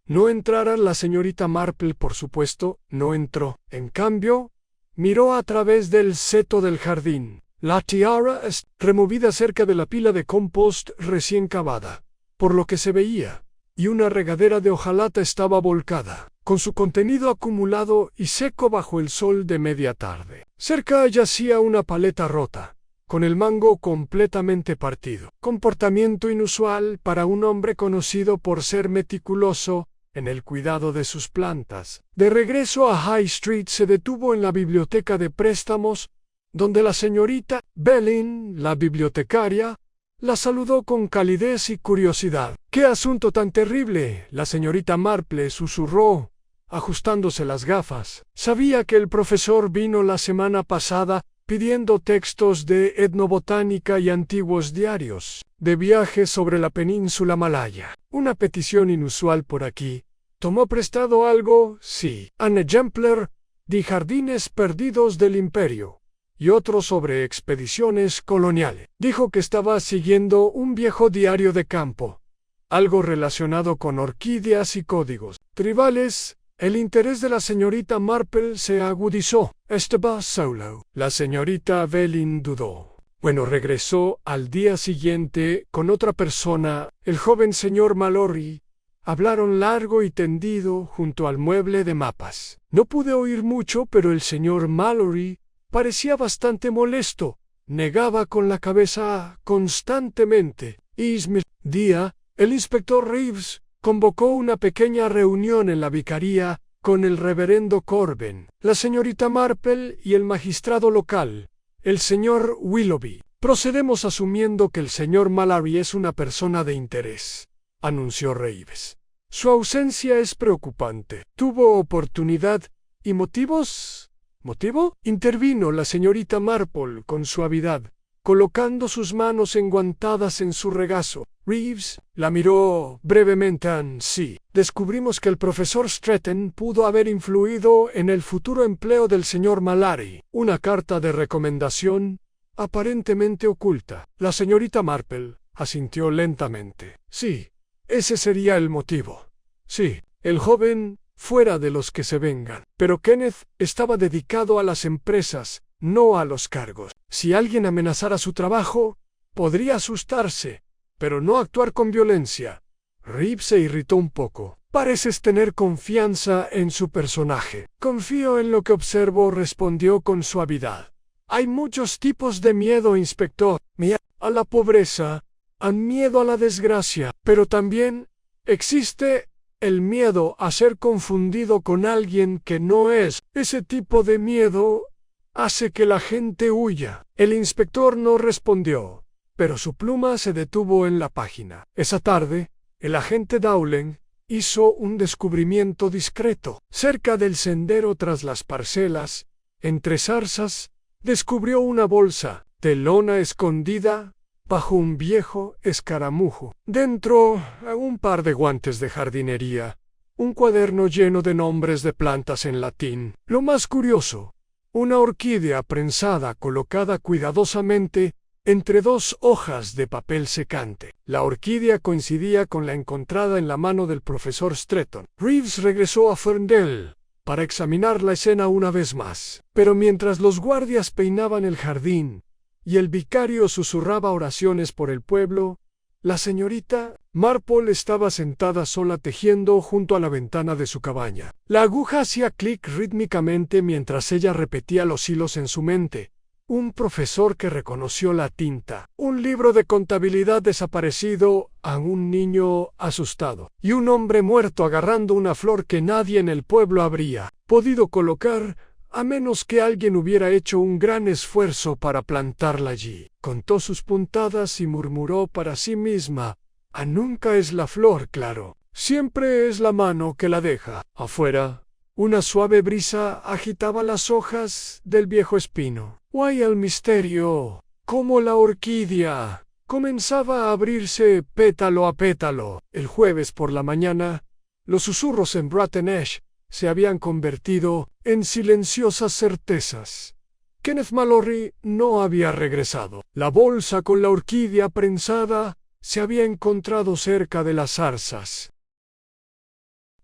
No entrara la señorita Marple, por supuesto, no entró. En cambio, miró a través del seto del jardín. La tiara removida cerca de la pila de compost recién cavada, por lo que se veía, y una regadera de hojalata estaba volcada, con su contenido acumulado y seco bajo el sol de media tarde. Cerca yacía una paleta rota, con el mango completamente partido. Comportamiento inusual para un hombre conocido por ser meticuloso en el cuidado de sus plantas. De regreso a High Street se detuvo en la biblioteca de préstamos, donde la señorita Belin, la bibliotecaria, la saludó con calidez y curiosidad. «¡Qué asunto tan terrible!», la señorita Marple susurró, ajustándose las gafas. Sabía que el profesor vino la semana pasada pidiendo textos de etnobotánica y antiguos diarios de viajes sobre la península malaya. Una petición inusual por aquí. ¿Tomó prestado algo? Sí. An exemplar de Jardines Perdidos del Imperio y otro sobre expediciones coloniales. Dijo que estaba siguiendo un viejo diario de campo, algo relacionado con orquídeas y códigos tribales. El interés de la señorita Marple se agudizó. Estaba solo. La señorita Belin dudó. Bueno, regresó al día siguiente con otra persona, el joven señor Mallory. Hablaron largo y tendido junto al mueble de mapas. No pude oír mucho, pero el señor Mallory parecía bastante molesto. Negaba con la cabeza constantemente. Ese día, el inspector Reeves convocó una pequeña reunión en la vicaría con el reverendo Corbin, la señorita Marple y el magistrado local, el señor Willoughby. «Procedemos asumiendo que el señor Mallory es una persona de interés», anunció Reeves. «Su ausencia es preocupante. ¿Tuvo oportunidad y motivos?» «¿Motivo?», intervino la señorita Marple con suavidad, colocando sus manos enguantadas en su regazo. Reeves la miró brevemente. «Sí, descubrimos que el profesor Stretton pudo haber influido en el futuro empleo del señor Mallory. Una carta de recomendación aparentemente oculta». La señorita Marple asintió lentamente. «Sí, ese sería el motivo. Sí, el joven fuera de los que se vengan. Pero Kenneth estaba dedicado a las empresas, no a los cargos. Si alguien amenazara su trabajo, podría asustarse, pero no actuar con violencia». Reeves se irritó un poco. «Pareces tener confianza en su personaje». «Confío en lo que observo», respondió con suavidad. «Hay muchos tipos de miedo, inspector. Miedo a la pobreza, miedo a la desgracia, pero también existe el miedo a ser confundido con alguien que no es. Ese tipo de miedo hace que la gente huya». El inspector no respondió, pero su pluma se detuvo en la página. Esa tarde, el agente Dowling hizo un descubrimiento discreto. Cerca del sendero tras las parcelas, entre zarzas, descubrió una bolsa de lona escondida bajo un viejo escaramujo. Dentro, un par de guantes de jardinería, un cuaderno lleno de nombres de plantas en latín. Lo más curioso, una orquídea prensada colocada cuidadosamente entre dos hojas de papel secante. La orquídea coincidía con la encontrada en la mano del profesor Stretton. Reeves regresó a Ferndale para examinar la escena una vez más. Pero mientras los guardias peinaban el jardín y el vicario susurraba oraciones por el pueblo, la señorita Marple estaba sentada sola tejiendo junto a la ventana de su cabaña. La aguja hacía clic rítmicamente mientras ella repetía los hilos en su mente. Un profesor que reconoció la tinta, un libro de contabilidad desaparecido a un niño asustado, y un hombre muerto agarrando una flor que nadie en el pueblo habría podido colocar a menos que alguien hubiera hecho un gran esfuerzo para plantarla allí. Contó sus puntadas y murmuró para sí misma: nunca es la flor, claro, siempre es la mano que la deja. Afuera, una suave brisa agitaba las hojas del viejo espino. ¡Guay el misterio! Como la orquídea comenzaba a abrirse pétalo a pétalo. El jueves por la mañana, los susurros en Bratton Ash se habían convertido en silenciosas certezas. Kenneth Mallory no había regresado. La bolsa con la orquídea prensada se había encontrado cerca de las zarzas.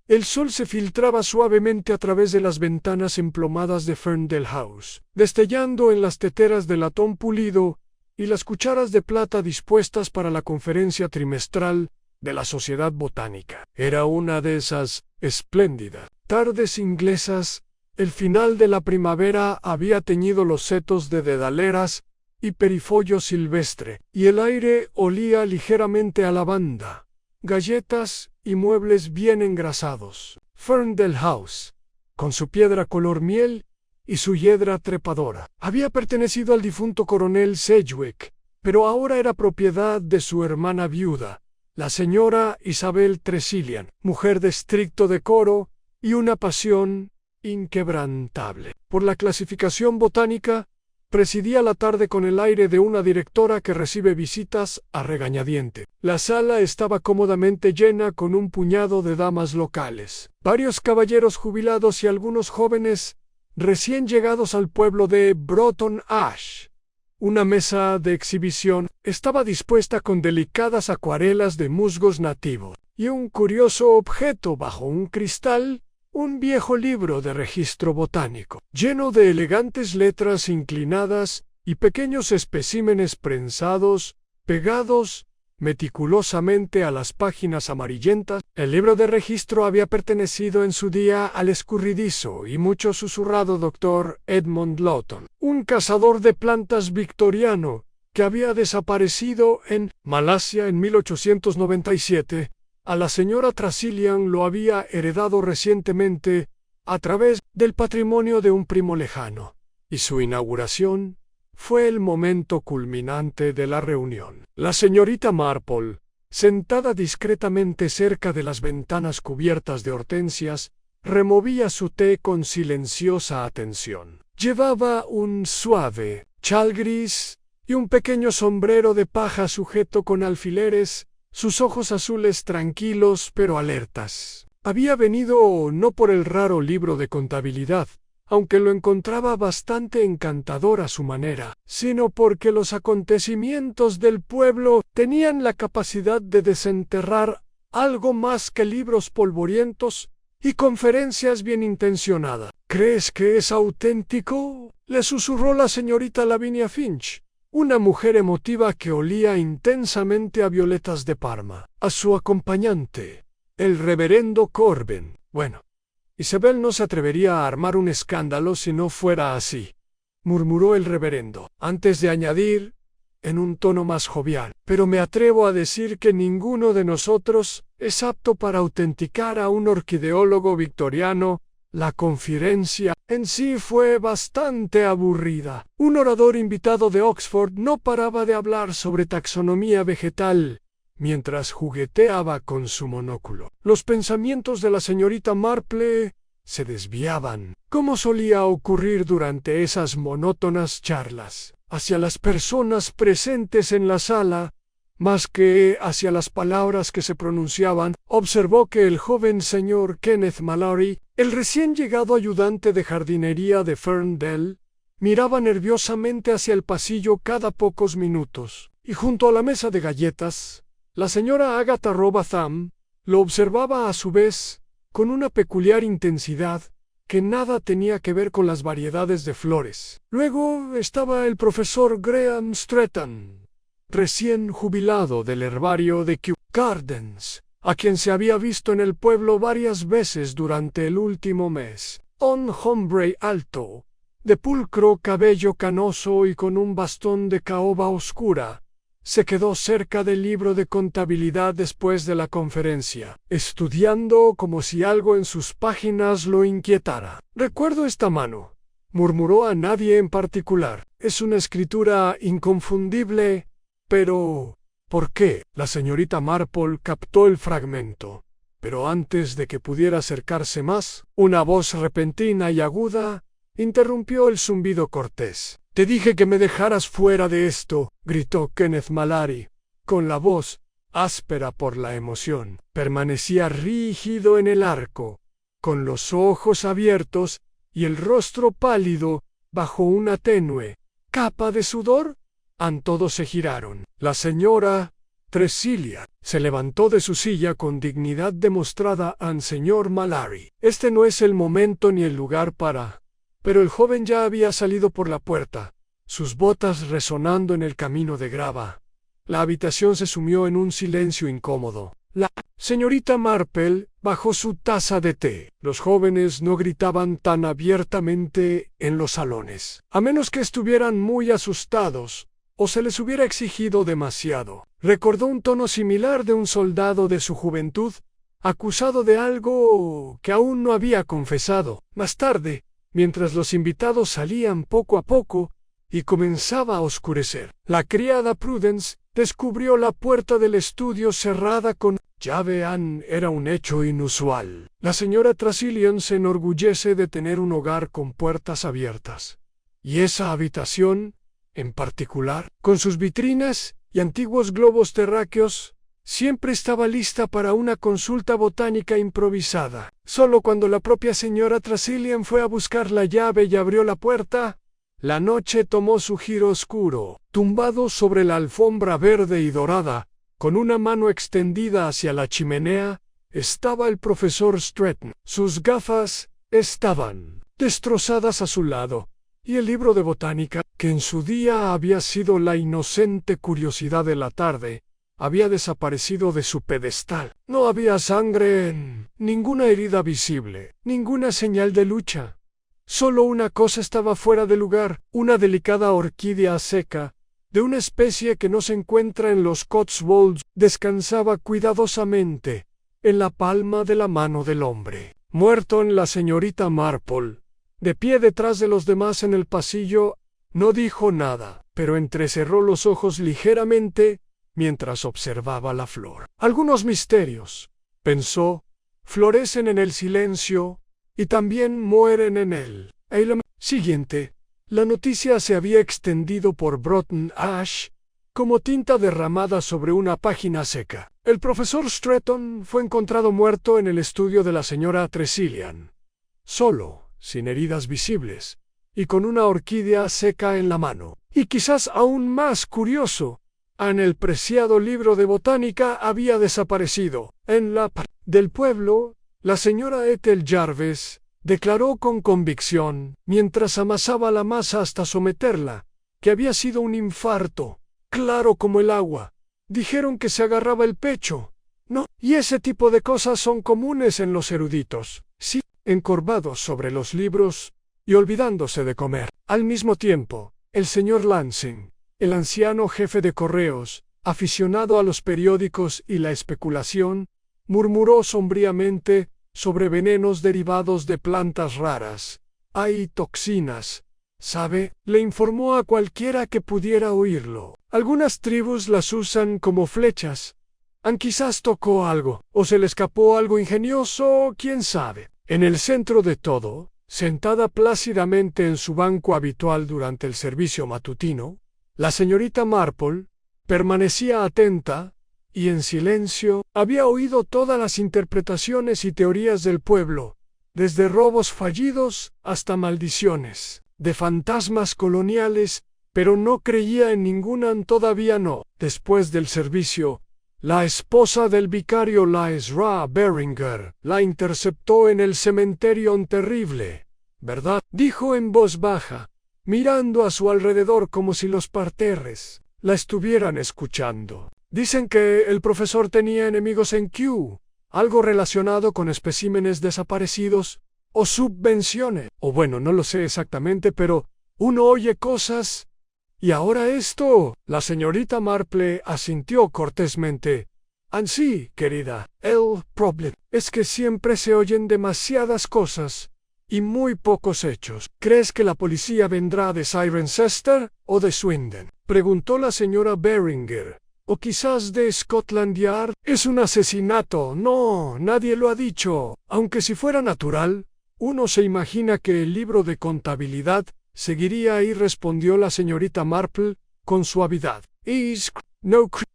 El sol se filtraba suavemente a través de las ventanas emplomadas de Ferndale House, destellando en las teteras de latón pulido y las cucharas de plata dispuestas para la conferencia trimestral de la Sociedad Botánica. Era una de esas espléndidas tardes inglesas. El final de la primavera había teñido los setos de dedaleras y perifollo silvestre, y el aire olía ligeramente a lavanda, galletas y muebles bien engrasados. Ferndale House, con su piedra color miel y su hiedra trepadora, había pertenecido al difunto coronel Sedgwick, pero ahora era propiedad de su hermana viuda, la señora Isabel Tressilian, mujer de estricto decoro y una pasión inquebrantable por la clasificación botánica. Presidía la tarde con el aire de una directora que recibe visitas a regañadiente. La sala estaba cómodamente llena con un puñado de damas locales, varios caballeros jubilados y algunos jóvenes recién llegados al pueblo de Broughton Ash. Una mesa de exhibición estaba dispuesta con delicadas acuarelas de musgos nativos, y un curioso objeto bajo un cristal, un viejo libro de registro botánico, lleno de elegantes letras inclinadas y pequeños especímenes prensados, pegados meticulosamente a las páginas amarillentas. El libro de registro había pertenecido en su día al escurridizo y mucho susurrado Dr. Edmund Lawton, un cazador de plantas victoriano que había desaparecido en Malasia en 1897. A la señora Tressilian lo había heredado recientemente a través del patrimonio de un primo lejano, y su inauguración fue el momento culminante de la reunión. La señorita Marple, sentada discretamente cerca de las ventanas cubiertas de hortensias, removía su té con silenciosa atención. Llevaba un suave chal gris y un pequeño sombrero de paja sujeto con alfileres, sus ojos azules tranquilos pero alertas. Había venido no por el raro libro de contabilidad, aunque lo encontraba bastante encantador a su manera, sino porque los acontecimientos del pueblo tenían la capacidad de desenterrar algo más que libros polvorientos y conferencias bien intencionadas. ¿Crees que es auténtico?, le susurró la señorita Lavinia Finch, una mujer emotiva que olía intensamente a violetas de Parma, a su acompañante, el reverendo Corbin. Bueno, Isabel no se atrevería a armar un escándalo si no fuera así, murmuró el reverendo, antes de añadir, en un tono más jovial, pero me atrevo a decir que ninguno de nosotros es apto para autenticar a un orquideólogo victoriano. La conferencia en sí fue bastante aburrida. Un orador invitado de Oxford no paraba de hablar sobre taxonomía vegetal, mientras jugueteaba con su monóculo. Los pensamientos de la señorita Marple se desviaban, como solía ocurrir durante esas monótonas charlas, hacia las personas presentes en la sala, más que hacia las palabras que se pronunciaban. Observó que el joven señor Kenneth Mallory, el recién llegado ayudante de jardinería de Ferndale, miraba nerviosamente hacia el pasillo cada pocos minutos, y junto a la mesa de galletas, la señora Agatha Robatham lo observaba a su vez con una peculiar intensidad que nada tenía que ver con las variedades de flores. Luego estaba el profesor Graham Stretton, recién jubilado del herbario de Kew Gardens, a quien se había visto en el pueblo varias veces durante el último mes. Un hombre alto, de pulcro cabello canoso y con un bastón de caoba oscura, se quedó cerca del libro de contabilidad después de la conferencia, estudiando como si algo en sus páginas lo inquietara. «Recuerdo esta mano», murmuró a nadie en particular. «Es una escritura inconfundible, pero ¿por qué?» La señorita Marple captó el fragmento, pero antes de que pudiera acercarse más, una voz repentina y aguda interrumpió el zumbido cortés. «Te dije que me dejaras fuera de esto», gritó Kenneth Mallory, con la voz áspera por la emoción. Permanecía rígido en el arco, con los ojos abiertos y el rostro pálido bajo una tenue capa de sudor. Todos se giraron. La señora Tressilia se levantó de su silla con dignidad demostrada al señor Mallory. «Este no es el momento ni el lugar para...» Pero el joven ya había salido por la puerta, sus botas resonando en el camino de grava. La habitación se sumió en un silencio incómodo. La señorita Marple bajó su taza de té. Los jóvenes no gritaban tan abiertamente en los salones, a menos que estuvieran muy asustados o se les hubiera exigido demasiado. Recordó un tono similar de un soldado de su juventud, acusado de algo que aún no había confesado. Más tarde, mientras los invitados salían poco a poco y comenzaba a oscurecer, la criada Prudence descubrió la puerta del estudio cerrada con llave. Era un hecho inusual. La señora Tressilian se enorgullece de tener un hogar con puertas abiertas. Y esa habitación, en particular, con sus vitrinas y antiguos globos terráqueos, siempre estaba lista para una consulta botánica improvisada. Solo cuando la propia señora Tressilian fue a buscar la llave y abrió la puerta, la noche tomó su giro oscuro. Tumbado sobre la alfombra verde y dorada, con una mano extendida hacia la chimenea, estaba el profesor Stretton. Sus gafas estaban destrozadas a su lado, y el libro de botánica, que en su día había sido la inocente curiosidad de la tarde, había desaparecido de su pedestal. No había sangre, ninguna herida visible, ninguna señal de lucha. Solo una cosa estaba fuera de lugar: una delicada orquídea seca, de una especie que no se encuentra en los Cotswolds, descansaba cuidadosamente en la palma de la mano del hombre. Muerton, la señorita Marple, de pie detrás de los demás en el pasillo, no dijo nada, pero entrecerró los ojos ligeramente mientras observaba la flor. Algunos misterios, pensó, florecen en el silencio y también mueren en él. El siguiente, la noticia se había extendido por Broughton Ash como tinta derramada sobre una página seca. El profesor Stretton fue encontrado muerto en el estudio de la señora Tressilian, solo, sin heridas visibles, y con una orquídea seca en la mano. Y quizás aún más curioso, el preciado libro de botánica había desaparecido. En la del pueblo, la señora Ethel Jarvis declaró con convicción, mientras amasaba la masa hasta someterla, que había sido un infarto, claro como el agua. Dijeron que se agarraba el pecho. No, y ese tipo de cosas son comunes en los eruditos. Sí, encorvados sobre los libros y olvidándose de comer. Al mismo tiempo, el señor Lansing, el anciano jefe de correos, aficionado a los periódicos y la especulación, murmuró sombríamente sobre venenos derivados de plantas raras. «Hay toxinas, ¿sabe?», le informó a cualquiera que pudiera oírlo. «Algunas tribus las usan como flechas, Quizás tocó algo, o se le escapó algo ingenioso, quién sabe. En el centro de todo, sentada plácidamente en su banco habitual durante el servicio matutino, la señorita Marple permanecía atenta y en silencio. Había oído todas las interpretaciones y teorías del pueblo, desde robos fallidos hasta maldiciones de fantasmas coloniales, pero no creía en ninguna, todavía no. Después del servicio, la esposa del vicario Laesra Beringer la interceptó en el cementerio terrible, ¿verdad?, dijo en voz baja, mirando a su alrededor como si los parterres la estuvieran escuchando. Dicen que el profesor tenía enemigos en Kew, algo relacionado con especímenes desaparecidos o subvenciones. O bueno, no lo sé exactamente, pero uno oye cosas. Y ahora esto. La señorita Marple asintió cortésmente. Sí, querida, el problema es que siempre se oyen demasiadas cosas y muy pocos hechos. ¿Crees que la policía vendrá de Cirencester o de Swindon?, preguntó la señora Beringer. ¿O quizás de Scotland Yard? Es un asesinato. No, nadie lo ha dicho. Aunque si fuera natural, uno se imagina que el libro de contabilidad seguiría ahí, respondió la señorita Marple con suavidad.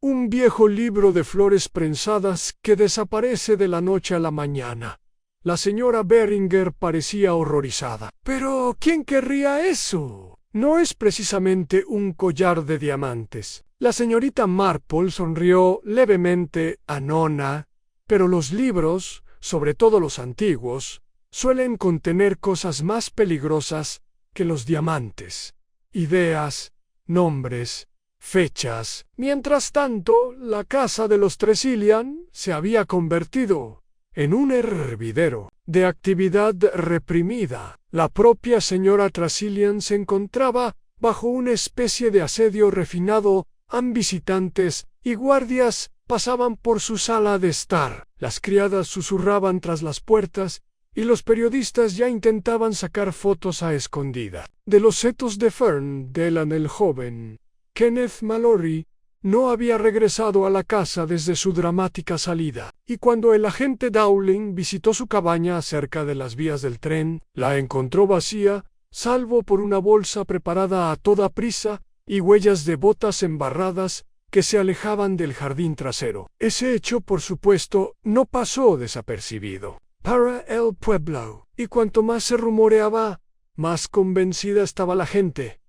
Un viejo libro de flores prensadas que desaparece de la noche a la mañana. La señora Beringer parecía horrorizada. ¿Pero quién querría eso? No es precisamente un collar de diamantes. La señorita Marple sonrió levemente a Nona, pero los libros, sobre todo los antiguos, suelen contener cosas más peligrosas que los diamantes. Ideas, nombres, fechas. Mientras tanto, la casa de los Tressilian se había convertido en un hervidero de actividad reprimida. La propia señora Tressilian se encontraba bajo una especie de asedio refinado. Visitantes y guardias pasaban por su sala de estar. Las criadas susurraban tras las puertas y los periodistas ya intentaban sacar fotos a escondida. De los setos de Fern, Delan el joven, Kenneth Mallory, no había regresado a la casa desde su dramática salida, y cuando el agente Dowling visitó su cabaña cerca de las vías del tren, la encontró vacía, salvo por una bolsa preparada a toda prisa y huellas de botas embarradas que se alejaban del jardín trasero. Ese hecho, por supuesto, no pasó desapercibido para el pueblo, y cuanto más se rumoreaba, más convencida estaba la gente.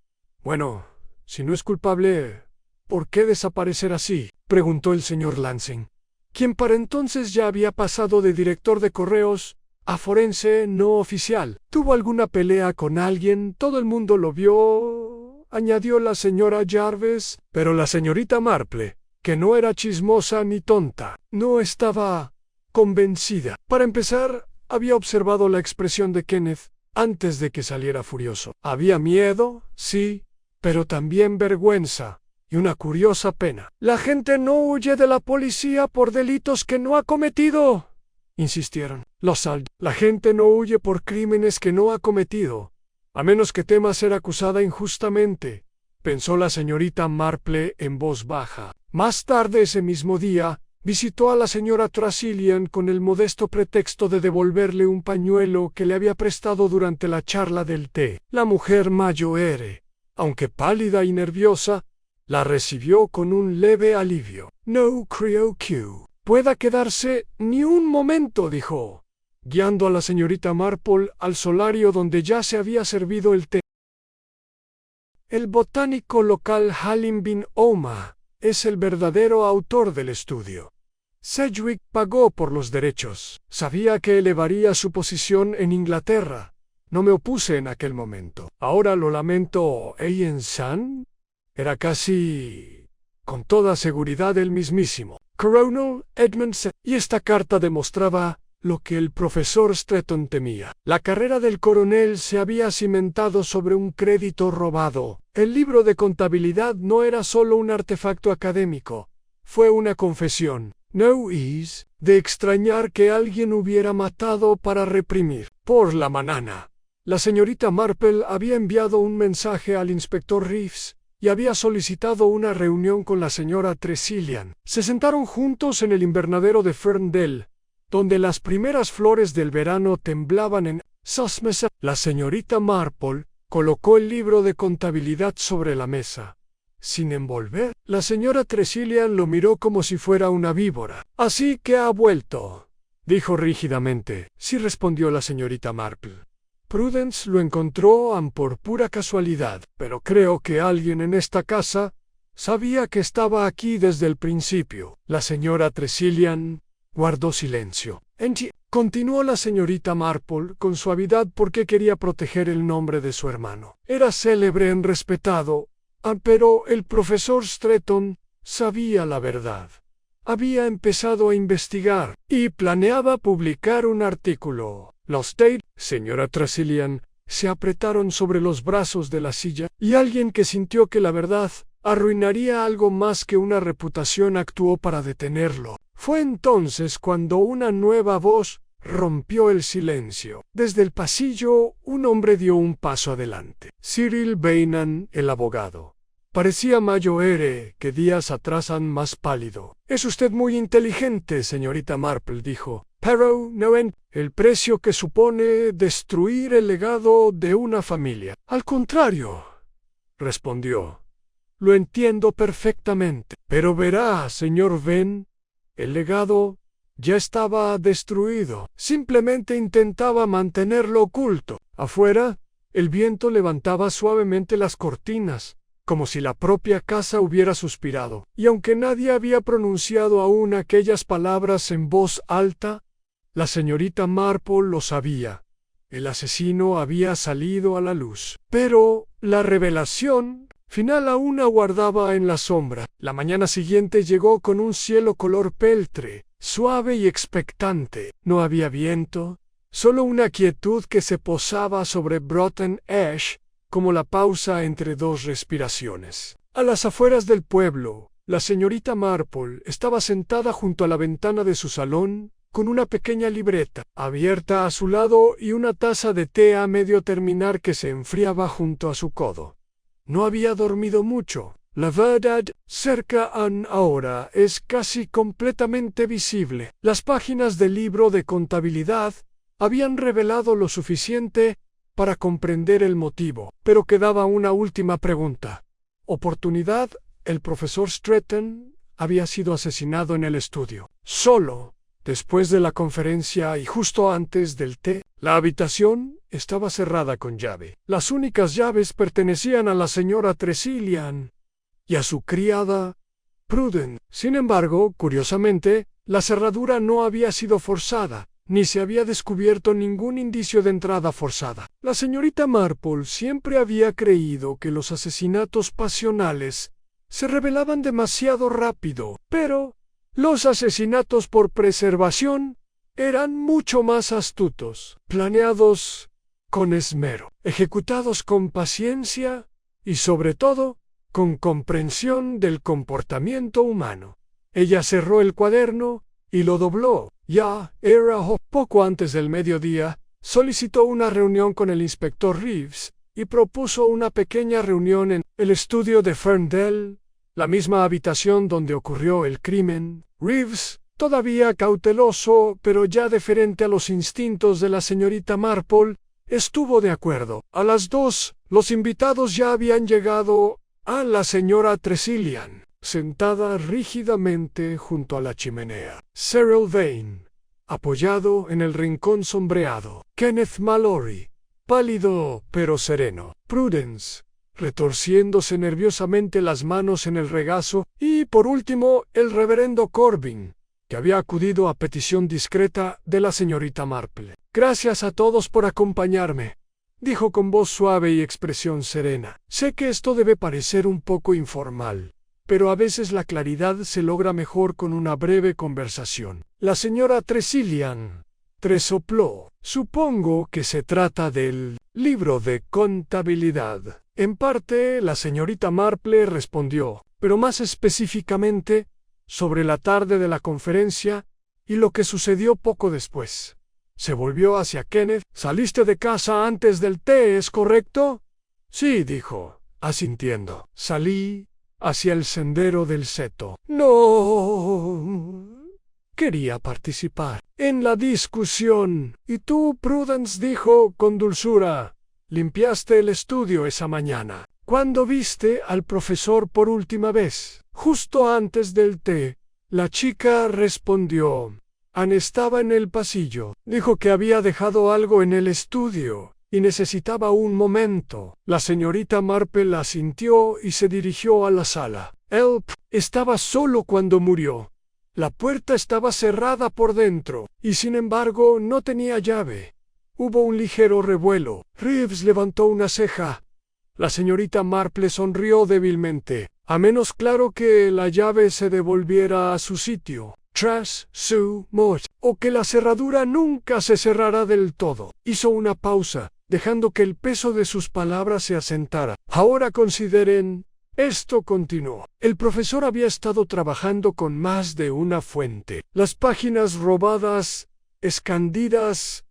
Bueno, si no es culpable, ¿por qué desaparecer así?, preguntó el señor Lansing, quien para entonces ya había pasado de director de correos a forense no oficial. ¿Tuvo alguna pelea con alguien? Todo el mundo lo vio, añadió la señora Jarvis, pero la señorita Marple, que no era chismosa ni tonta, no estaba convencida. Para empezar, había observado la expresión de Kenneth antes de que saliera furioso. Había miedo, sí, pero también vergüenza y una curiosa pena. La gente no huye de la policía por delitos que no ha cometido, insistieron. La gente no huye por crímenes que no ha cometido, a menos que tema ser acusada injustamente, pensó la señorita Marple en voz baja. Más tarde ese mismo día, visitó a la señora Tressilian con el modesto pretexto de devolverle un pañuelo que le había prestado durante la charla del té. La mujer mayor, aunque pálida y nerviosa, la recibió con un leve alivio. No creo que pueda quedarse ni un momento, dijo, guiando a la señorita Marple al solario donde ya se había servido el té. El botánico local Halim bin Oma es el verdadero autor del estudio. Sedgwick pagó por los derechos. Sabía que elevaría su posición en Inglaterra. No me opuse en aquel momento. Ahora lo lamento. Ian San era casi, con toda seguridad, el mismísimo Coronel Edmundson, y esta carta demostraba lo que el profesor Stretton temía. La carrera del coronel se había cimentado sobre un crédito robado. El libro de contabilidad no era solo un artefacto académico, fue una confesión. No es de extrañar que alguien hubiera matado para reprimir. Por la mañana, la señorita Marple había enviado un mensaje al inspector Reeves, y había solicitado una reunión con la señora Tressilian. Se sentaron juntos en el invernadero de Ferndale, donde las primeras flores del verano temblaban en sus mesas. La señorita Marple colocó el libro de contabilidad sobre la mesa. Sin envolver, la señora Tressilian lo miró como si fuera una víbora. «Así que ha vuelto», dijo rígidamente. «Sí», respondió la señorita Marple. «Prudence lo encontró por pura casualidad, pero creo que alguien en esta casa sabía que estaba aquí desde el principio». La señora Tressilian guardó silencio. Continuó la señorita Marple con suavidad porque quería proteger el nombre de su hermano. Era célebre en respetado, pero el profesor Stretton sabía la verdad. Había empezado a investigar y planeaba publicar un artículo. Los Tate, señora Tressilian, se apretaron sobre los brazos de la silla, y alguien que sintió que la verdad arruinaría algo más que una reputación actuó para detenerlo. Fue entonces cuando una nueva voz rompió el silencio. Desde el pasillo, un hombre dio un paso adelante. Cyril Beynon, el abogado. Parecía mayor que días atrás más pálido. «Es usted muy inteligente, señorita Marple», dijo. «Pero no entiende el precio que supone destruir el legado de una familia». «Al contrario», respondió. «Lo entiendo perfectamente. Pero verá, señor Venn, el legado ya estaba destruido. Simplemente intentaba mantenerlo oculto». Afuera, el viento levantaba suavemente las cortinas, como si la propia casa hubiera suspirado. Y aunque nadie había pronunciado aún aquellas palabras en voz alta, la señorita Marple lo sabía. El asesino había salido a la luz. Pero la revelación final aún aguardaba en la sombra. La mañana siguiente llegó con un cielo color peltre, suave y expectante. No había viento, solo una quietud que se posaba sobre Broughton Ash, como la pausa entre dos respiraciones. A las afueras del pueblo, la señorita Marple estaba sentada junto a la ventana de su salón, con una pequeña libreta abierta a su lado y una taza de té a medio terminar que se enfriaba junto a su codo. No había dormido mucho. La verdad, cerca ahora, es casi completamente visible. Las páginas del libro de contabilidad habían revelado lo suficiente para comprender el motivo, pero quedaba una última pregunta. ¿Oportunidad? El profesor Stretton había sido asesinado en el estudio. Solo después de la conferencia y justo antes del té. La habitación estaba cerrada con llave. Las únicas llaves pertenecían a la señora Tressilian y a su criada, Prudence. Sin embargo, curiosamente, la cerradura no había sido forzada, ni se había descubierto ningún indicio de entrada forzada. La señorita Marple siempre había creído que los asesinatos pasionales se revelaban demasiado rápido, pero los asesinatos por preservación eran mucho más astutos, planeados con esmero, ejecutados con paciencia y, sobre todo, con comprensión del comportamiento humano. Ella cerró el cuaderno y lo dobló. Ya era poco antes del mediodía. Solicitó una reunión con el inspector Reeves y propuso una pequeña reunión en el estudio de Ferndale, la misma habitación donde ocurrió el crimen. Reeves, todavía cauteloso, pero ya deferente a los instintos de la señorita Marple, estuvo de acuerdo. A las 2, los invitados ya habían llegado. A la señora Tressilian, sentada rígidamente junto a la chimenea. Cyril Vane, apoyado en el rincón sombreado. Kenneth Mallory, pálido pero sereno. Prudence, retorciéndose nerviosamente las manos en el regazo. Y, por último, el reverendo Corbin, que había acudido a petición discreta de la señorita Marple. «Gracias a todos por acompañarme», dijo con voz suave y expresión serena. «Sé que esto debe parecer un poco informal, pero a veces la claridad se logra mejor con una breve conversación». La señora Tressilian resopló. «Supongo que se trata del libro de contabilidad». «En parte», la señorita Marple respondió, «pero más específicamente sobre la tarde de la conferencia y lo que sucedió poco después». Se volvió hacia Kenneth. «Saliste de casa antes del té, ¿es correcto?» «Sí», dijo. asintiendo. Salí hacia el sendero del seto. No quería participar en la discusión. Y tú, Prudence, dijo con dulzura, limpiaste el estudio esa mañana. ¿Cuándo viste al profesor por última vez? Justo antes del té. La chica respondió. Anne estaba en el pasillo. Dijo que había dejado algo en el estudio y necesitaba un momento. La señorita Marple asintió y se dirigió a la sala. Él estaba solo cuando murió. La puerta estaba cerrada por dentro y sin embargo no tenía llave. Hubo un ligero revuelo. Reeves levantó una ceja. La señorita Marple sonrió débilmente. A menos claro que la llave se devolviera a su sitio. Tras su muerte. O que la cerradura nunca se cerrará del todo. Hizo una pausa, dejando que el peso de sus palabras se asentara. Ahora consideren. Esto continuó. El profesor había estado trabajando con más de una fuente. Las páginas robadas, escondidas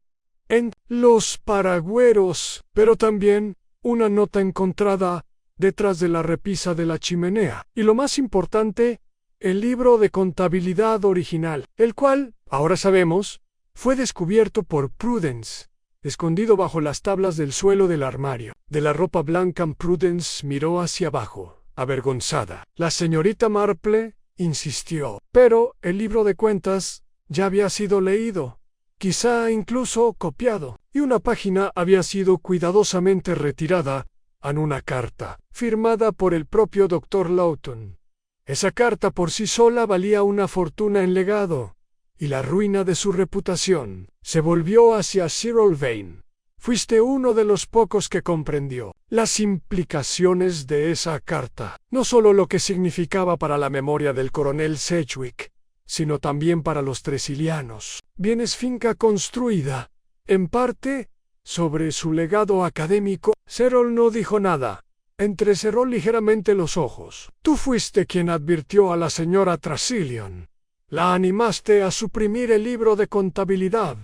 en los paragüeros, pero también una nota encontrada detrás de la repisa de la chimenea. Y lo más importante, el libro de contabilidad original, el cual, ahora sabemos, fue descubierto por Prudence, escondido bajo las tablas del suelo del armario. De la ropa blanca, Prudence miró hacia abajo, avergonzada. La señorita Marple insistió, pero el libro de cuentas ya había sido leído, quizá incluso copiado, y una página había sido cuidadosamente retirada en una carta, firmada por el propio Dr. Lawton. Esa carta por sí sola valía una fortuna en legado, y la ruina de su reputación. Se volvió hacia Cyril Vane. Fuiste uno de los pocos que comprendió las implicaciones de esa carta, no solo lo que significaba para la memoria del coronel Sedgwick, sino también para los Tresilianos. Bienes finca construida, en parte, sobre su legado académico. Cyril no dijo nada. Entrecerró ligeramente los ojos. Tú fuiste quien advirtió a la señora Tressilian. La animaste a suprimir el libro de contabilidad,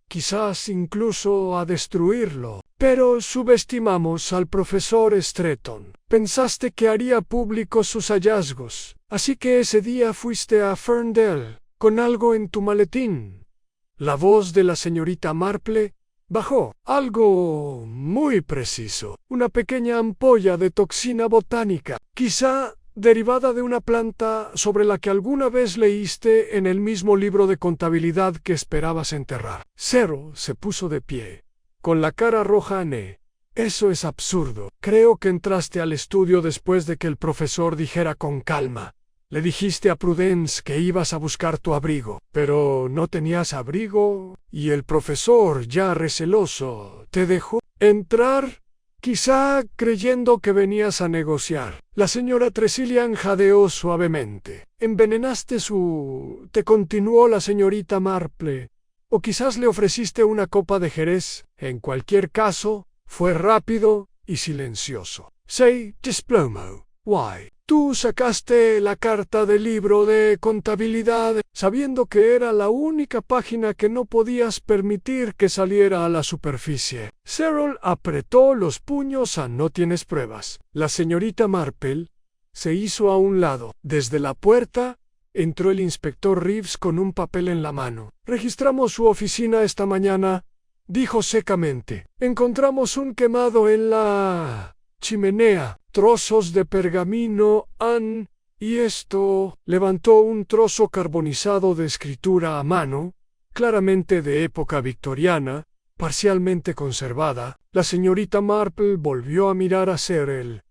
quizás incluso a destruirlo. Pero subestimamos al profesor Stretton. Pensaste que haría públicos sus hallazgos, así que ese día fuiste a Ferndale, con algo en tu maletín. La voz de la señorita Marple bajó. Algo muy preciso. Una pequeña ampolla de toxina botánica, quizá derivada de una planta sobre la que alguna vez leíste en el mismo libro de contabilidad que esperabas enterrar. Cero se puso de pie, con la cara roja. Eso es absurdo. Creo que entraste al estudio después de que el profesor dijera con calma. Le dijiste a Prudence que ibas a buscar tu abrigo, pero no tenías abrigo, y el profesor, ya receloso, te dejó entrar, quizá creyendo que venías a negociar. La señora Tressilian jadeó suavemente. Envenenaste su... te continuó la señorita Marple. O quizás le ofreciste una copa de jerez. En cualquier caso, fue rápido y silencioso. Say, displomo. Why? Tú sacaste la carta del libro de contabilidad sabiendo que era la única página que no podías permitir que saliera a la superficie. Cyril apretó los puños. No tienes pruebas. La señorita Marple se hizo a un lado. Desde la puerta entró el inspector Reeves con un papel en la mano. Registramos su oficina esta mañana, dijo secamente. Encontramos un quemado en la chimenea. Trozos de pergamino, y esto. Levantó un trozo carbonizado de escritura a mano, claramente de época victoriana, parcialmente conservada. La señorita Marple volvió a mirar a Cyril.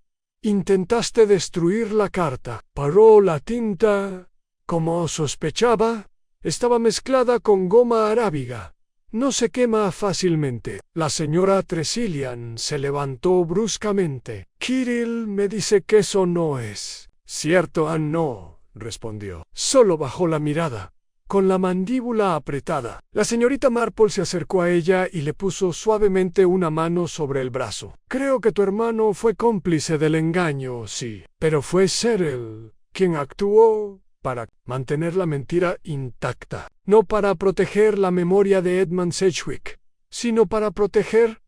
Intentaste destruir la carta. Paró la tinta. Como sospechaba, estaba mezclada con goma arábiga. No se quema fácilmente. La señora Tressilian se levantó bruscamente. Kirill me dice que eso no es cierto. No, respondió. Solo bajó la mirada, con la mandíbula apretada. La señorita Marple se acercó a ella y le puso suavemente una mano sobre el brazo. Creo que tu hermano fue cómplice del engaño, sí. Pero fue Cyril quien actuó para mantener la mentira intacta. No para proteger la memoria de Edmund Sedgwick, sino para proteger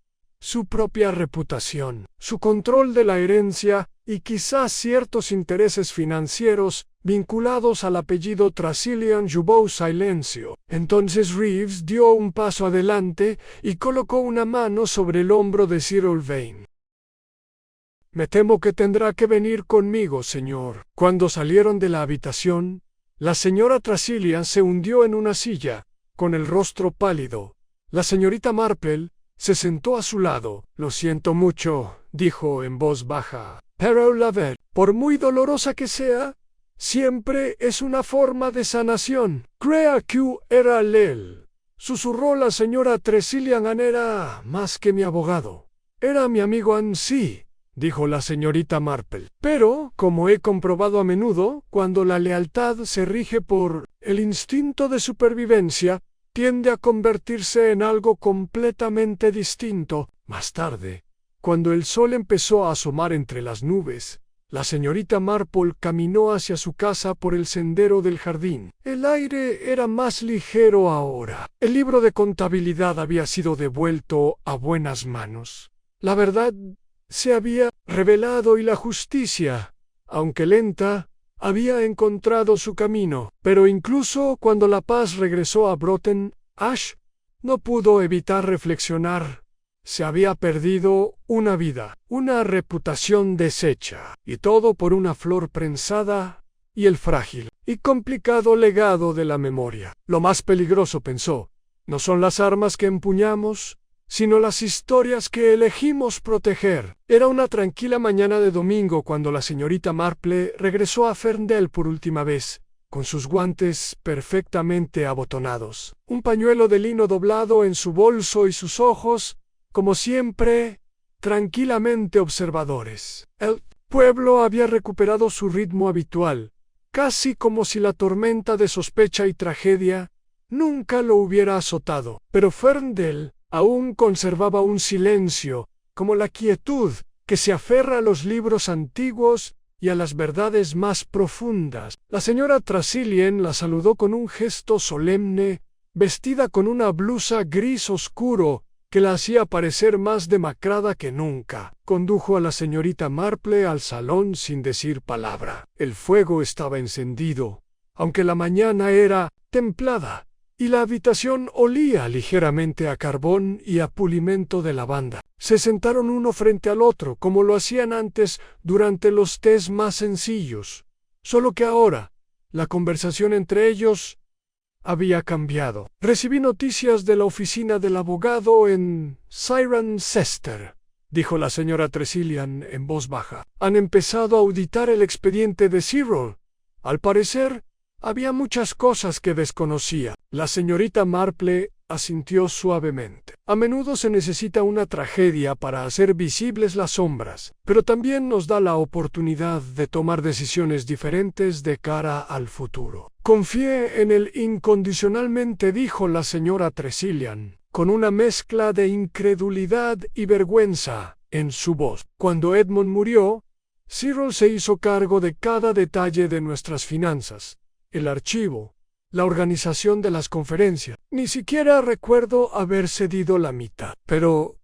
su propia reputación, su control de la herencia y quizás ciertos intereses financieros vinculados al apellido Tressilian Jubou Silencio. Entonces Reeves dio un paso adelante y colocó una mano sobre el hombro de Cyril Vane. «Me temo que tendrá que venir conmigo, señor». Cuando salieron de la habitación, la señora Tressilian se hundió en una silla, con el rostro pálido. La señorita Marple se sentó a su lado. «Lo siento mucho», dijo en voz baja, «pero la ver, por muy dolorosa que sea, siempre es una forma de sanación». «Crea que era él», susurró la señora Tressilian. «An era más que mi abogado. Era mi amigo An, sí», dijo la señorita Marple. «Pero, como he comprobado a menudo, cuando la lealtad se rige por el instinto de supervivencia, tiende a convertirse en algo completamente distinto». Más tarde, cuando el sol empezó a asomar entre las nubes, la señorita Marple caminó hacia su casa por el sendero del jardín. El aire era más ligero ahora. El libro de contabilidad había sido devuelto a buenas manos. La verdad se había revelado y la justicia, aunque lenta, había encontrado su camino. Pero incluso cuando la paz regresó a Broughton, Ash no pudo evitar reflexionar. Se había perdido una vida, una reputación deshecha, y todo por una flor prensada y el frágil y complicado legado de la memoria. Lo más peligroso, pensó, no son las armas que empuñamos, sino las historias que elegimos proteger. Era una tranquila mañana de domingo cuando la señorita Marple regresó a Ferndale por última vez, con sus guantes perfectamente abotonados, un pañuelo de lino doblado en su bolso y sus ojos, como siempre, tranquilamente observadores. El pueblo había recuperado su ritmo habitual, casi como si la tormenta de sospecha y tragedia nunca lo hubiera azotado. Pero Ferndale aún conservaba un silencio, como la quietud que se aferra a los libros antiguos y a las verdades más profundas. La señora Tressilian la saludó con un gesto solemne, vestida con una blusa gris oscuro que la hacía parecer más demacrada que nunca. Condujo a la señorita Marple al salón sin decir palabra. El fuego estaba encendido, aunque la mañana era templada, y la habitación olía ligeramente a carbón y a pulimento de lavanda. Se sentaron uno frente al otro, como lo hacían antes durante los tés más sencillos, solo que ahora la conversación entre ellos había cambiado. «Recibí noticias de la oficina del abogado en Cirencester», dijo la señora Tressilian en voz baja. «Han empezado a auditar el expediente de Cyril. Al parecer, había muchas cosas que desconocía». La señorita Marple asintió suavemente. «A menudo se necesita una tragedia para hacer visibles las sombras, pero también nos da la oportunidad de tomar decisiones diferentes de cara al futuro». «Confié en él incondicionalmente», dijo la señora Tressilian, con una mezcla de incredulidad y vergüenza en su voz. «Cuando Edmund murió, Cyril se hizo cargo de cada detalle de nuestras finanzas, el archivo, la organización de las conferencias. Ni siquiera recuerdo haber cedido la mitad, pero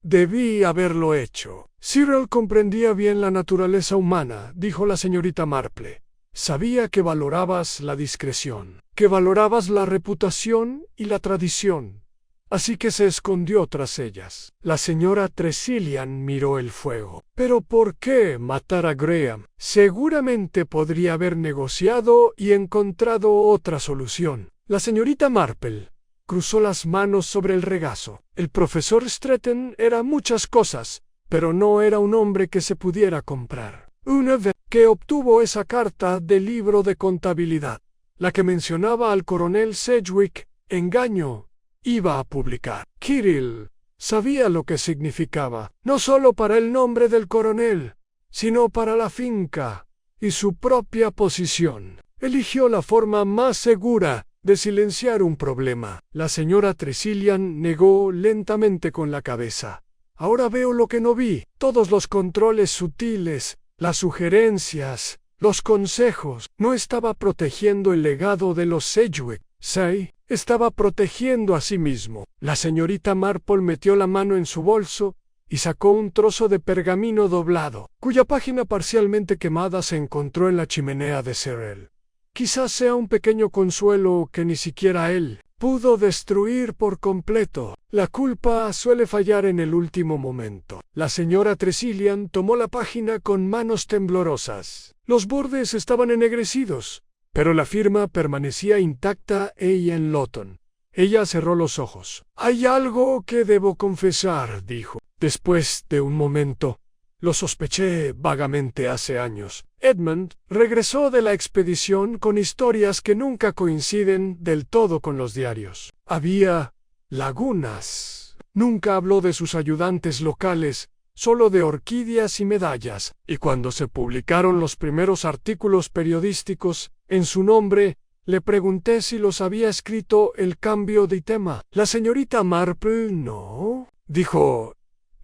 debí haberlo hecho». «Cyril comprendía bien la naturaleza humana», dijo la señorita Marple. «Sabía que valorabas la discreción, que valorabas la reputación y la tradición, así que se escondió tras ellas». La señora Tressilian miró el fuego. «¿Pero por qué matar a Graham? Seguramente podría haber negociado y encontrado otra solución». La señorita Marple cruzó las manos sobre el regazo. El profesor Stretton era muchas cosas, pero no era un hombre que se pudiera comprar. Una vez que obtuvo esa carta del libro de contabilidad, la que mencionaba al coronel Sedgwick, engaño, iba a publicar. Kirill sabía lo que significaba, no solo para el nombre del coronel, sino para la finca y su propia posición. Eligió la forma más segura de silenciar un problema. La señora Tressilian negó lentamente con la cabeza. «Ahora veo lo que no vi. Todos los controles sutiles, las sugerencias, los consejos. No estaba protegiendo el legado de los Sedgwick. Sí, estaba protegiendo a sí mismo. La señorita Marple metió la mano en su bolso y sacó un trozo de pergamino doblado, cuya página parcialmente quemada se encontró en la chimenea de Cyril. Quizás sea un pequeño consuelo que ni siquiera él pudo destruir por completo. La culpa suele fallar en el último momento. La señora Tressilian tomó la página con manos temblorosas. Los bordes estaban ennegrecidos, pero la firma permanecía intacta y en Lawton. Ella cerró los ojos. «Hay algo que debo confesar», dijo. Después de un momento, lo sospeché vagamente hace años. Edmund regresó de la expedición con historias que nunca coinciden del todo con los diarios. Había lagunas. Nunca habló de sus ayudantes locales, solo de orquídeas y medallas. Y cuando se publicaron los primeros artículos periodísticos en su nombre, le pregunté si los había escrito el cambio de tema. La señorita Marple no, dijo.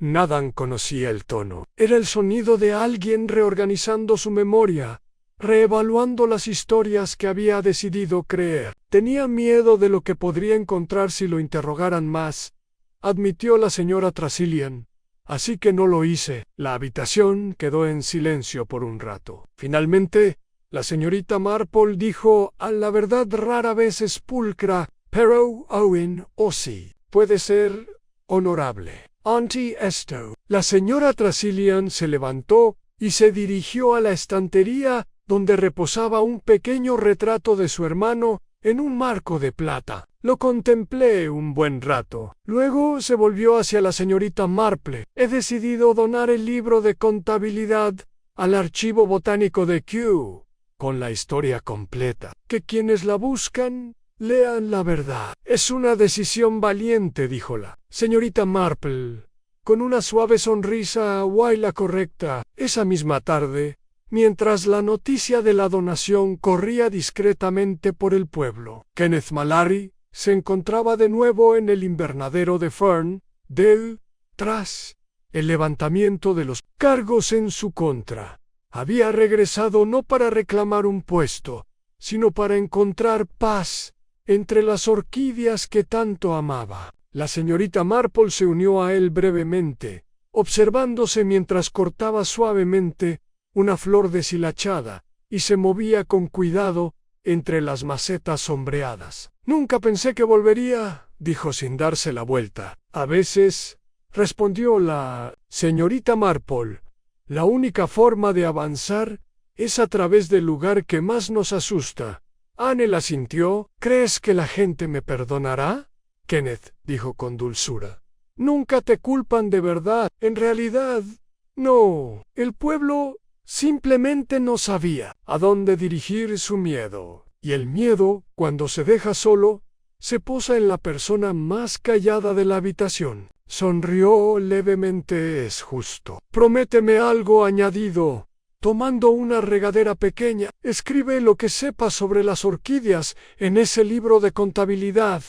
Nathan conocía el tono. Era el sonido de alguien reorganizando su memoria, reevaluando las historias que había decidido creer. Tenía miedo de lo que podría encontrar si lo interrogaran más, admitió la señora Tressilian. Así que no lo hice. La habitación quedó en silencio por un rato. Finalmente, la señorita Marple dijo, a la verdad rara vez es pulcra, pero Owen o sí, puede ser honorable. Auntie esto. La señora Tressilian se levantó y se dirigió a la estantería donde reposaba un pequeño retrato de su hermano en un marco de plata. Lo contemplé un buen rato. Luego se volvió hacia la señorita Marple. He decidido donar el libro de contabilidad al archivo botánico de Kew, con la historia completa. Que quienes la buscan lean la verdad. Es una decisión valiente, dijo la señorita Marple, con una suave sonrisa guay la correcta. Esa misma tarde, mientras la noticia de la donación corría discretamente por el pueblo, Kenneth Mallory se encontraba de nuevo en el invernadero de Ferndale tras el levantamiento de los cargos en su contra. Había regresado no para reclamar un puesto, sino para encontrar paz entre las orquídeas que tanto amaba. La señorita Marple se unió a él brevemente, observándose mientras cortaba suavemente una flor deshilachada y se movía con cuidado entre las macetas sombreadas. «Nunca pensé que volvería», dijo sin darse la vuelta. «A veces», respondió la señorita Marple, «la única forma de avanzar es a través del lugar que más nos asusta». Anne asintió. «¿Crees que la gente me perdonará?» Kenneth dijo con dulzura. «Nunca te culpan de verdad. En realidad, no. El pueblo simplemente no sabía a dónde dirigir su miedo. Y el miedo, cuando se deja solo, se posa en la persona más callada de la habitación». Sonrió levemente. «Es justo. Prométeme algo», añadido. Tomando una regadera pequeña, escribe lo que sepas sobre las orquídeas en ese libro de contabilidad.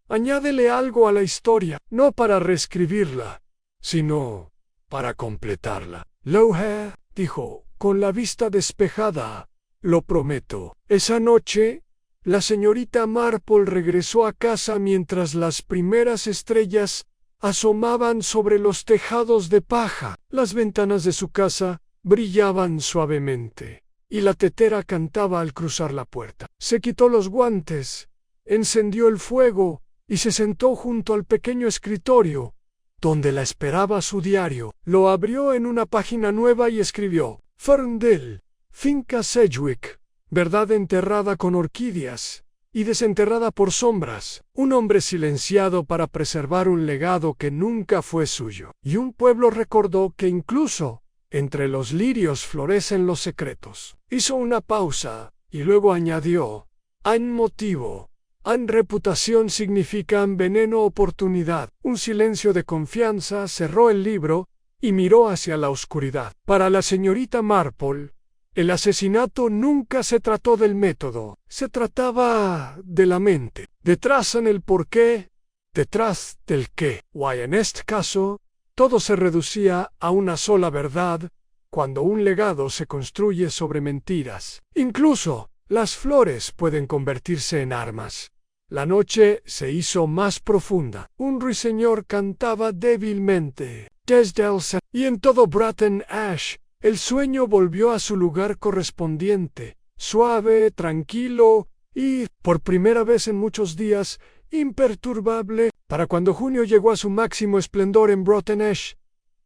Añádele algo a la historia, no para reescribirla, sino para completarla. «Lohe», dijo, con la vista despejada, «lo prometo». Esa noche, la señorita Marple regresó a casa mientras las primeras estrellas asomaban sobre los tejados de paja. Las ventanas de su casa brillaban suavemente, y la tetera cantaba al cruzar la puerta. Se quitó los guantes, encendió el fuego y se sentó junto al pequeño escritorio, donde la esperaba su diario. Lo abrió en una página nueva y escribió: «Ferndale, finca Sedgwick, verdad enterrada con orquídeas y desenterrada por sombras, un hombre silenciado para preservar un legado que nunca fue suyo». Y un pueblo recordó que incluso entre los lirios florecen los secretos. Hizo una pausa y luego añadió: «An motivo, an reputación significan veneno oportunidad». Un silencio de confianza cerró el libro y miró hacia la oscuridad. Para la señorita Marple, el asesinato nunca se trató del método, se trataba de la mente. Detrás en el porqué, detrás del qué. Y en este caso, todo se reducía a una sola verdad cuando un legado se construye sobre mentiras. Incluso las flores pueden convertirse en armas. La noche se hizo más profunda. Un ruiseñor cantaba débilmente desde el y en todo Bratton Ash el sueño volvió a su lugar correspondiente, suave, tranquilo y, por primera vez en muchos días, imperturbable. Para cuando junio llegó a su máximo esplendor en Bratton Ash,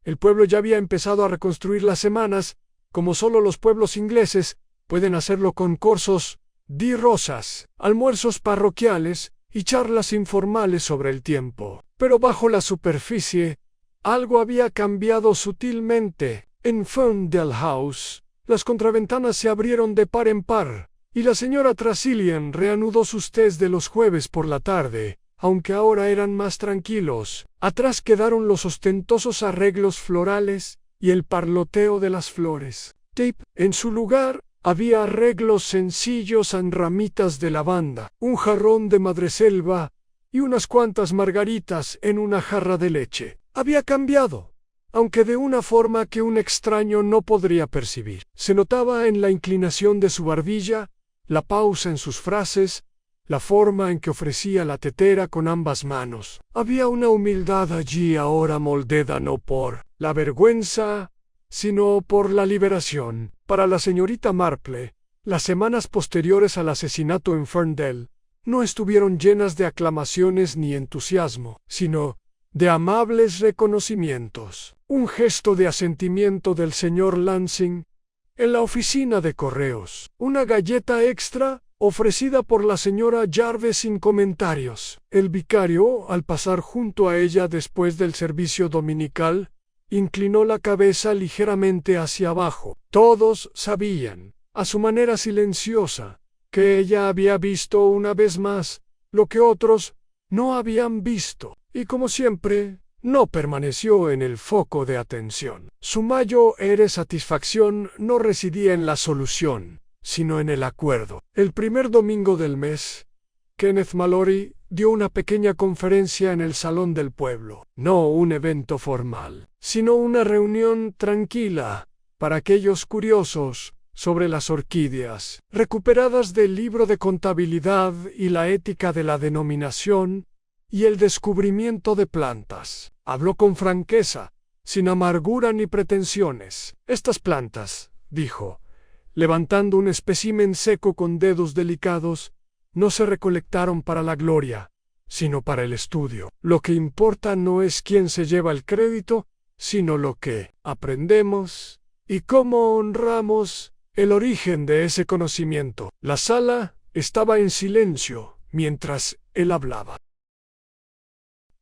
el pueblo ya había empezado a reconstruir las semanas, como solo los pueblos ingleses pueden hacerlo, con corsos de rosas, almuerzos parroquiales y charlas informales sobre el tiempo. Pero bajo la superficie, algo había cambiado sutilmente. En Ferndale House, las contraventanas se abrieron de par en par, y la señora Tressilian reanudó sus tés de los jueves por la tarde, aunque ahora eran más tranquilos. Atrás quedaron los ostentosos arreglos florales y el parloteo de las flores. En su lugar, había arreglos sencillos en ramitas de lavanda, un jarrón de madreselva y unas cuantas margaritas en una jarra de leche. Había cambiado, aunque de una forma que un extraño no podría percibir. Se notaba en la inclinación de su barbilla, la pausa en sus frases, la forma en que ofrecía la tetera con ambas manos. Había una humildad allí ahora moldada no por la vergüenza, sino por la liberación. Para la señorita Marple, las semanas posteriores al asesinato en Ferndale no estuvieron llenas de aclamaciones ni entusiasmo, sino de amables reconocimientos. Un gesto de asentimiento del señor Lansing en la oficina de correos, una galleta extra ofrecida por la señora Jarvis sin comentarios. El vicario, al pasar junto a ella después del servicio dominical, inclinó la cabeza ligeramente hacia abajo. Todos sabían, a su manera silenciosa, que ella había visto una vez más lo que otros no habían visto, y como siempre, no permaneció en el foco de atención. Su mayor satisfacción no residía en la solución, sino en el acuerdo. El primer domingo del mes, Kenneth Mallory dio una pequeña conferencia en el salón del pueblo. No un evento formal, sino una reunión tranquila para aquellos curiosos sobre las orquídeas, recuperadas del libro de contabilidad y la ética de la denominación y el descubrimiento de plantas. Habló con franqueza, sin amargura ni pretensiones. Estas plantas, dijo, levantando un espécimen seco con dedos delicados, no se recolectaron para la gloria, sino para el estudio. Lo que importa no es quién se lleva el crédito, sino lo que aprendemos y cómo honramos el origen de ese conocimiento. La sala estaba en silencio mientras él hablaba.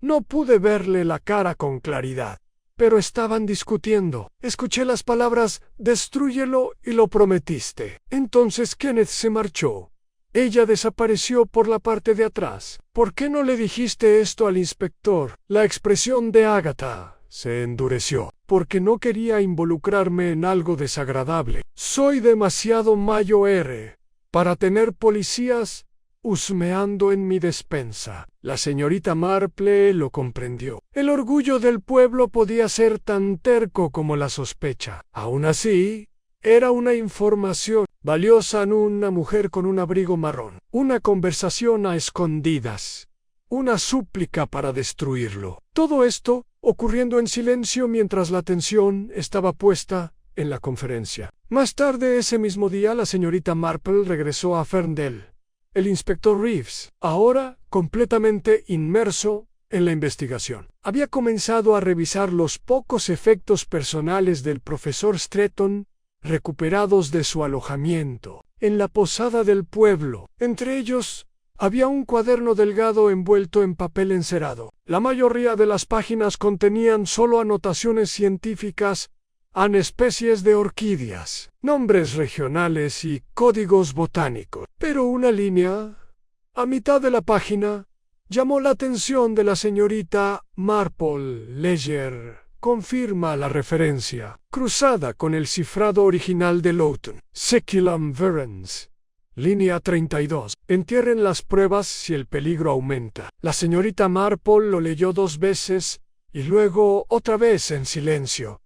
No pude verle la cara con claridad, pero estaban discutiendo. Escuché las palabras «Destrúyelo y lo prometiste». Entonces Kenneth se marchó. Ella desapareció por la parte de atrás. «¿Por qué no le dijiste esto al inspector?» La expresión de Agatha se endureció. «Porque no quería involucrarme en algo desagradable. Soy demasiado mayor para tener policías husmeando en mi despensa». La señorita Marple lo comprendió. El orgullo del pueblo podía ser tan terco como la sospecha. Aún así, era una información valiosa en una mujer con un abrigo marrón. Una conversación a escondidas. Una súplica para destruirlo. Todo esto ocurriendo en silencio mientras la atención estaba puesta en la conferencia. Más tarde ese mismo día la señorita Marple regresó a Ferndale. El inspector Reeves, ahora completamente inmerso en la investigación, había comenzado a revisar los pocos efectos personales del profesor Stretton recuperados de su alojamiento en la posada del pueblo. Entre ellos había un cuaderno delgado envuelto en papel encerado. La mayoría de las páginas contenían solo anotaciones científicas en especies de orquídeas, nombres regionales y códigos botánicos. Pero una línea, a mitad de la página, llamó la atención de la señorita Marple. Ledger confirma la referencia, cruzada con el cifrado original de Lawton. Seculum verens. Línea 32. Entierren las pruebas si el peligro aumenta. La señorita Marple lo leyó 2 veces y luego otra vez en silencio.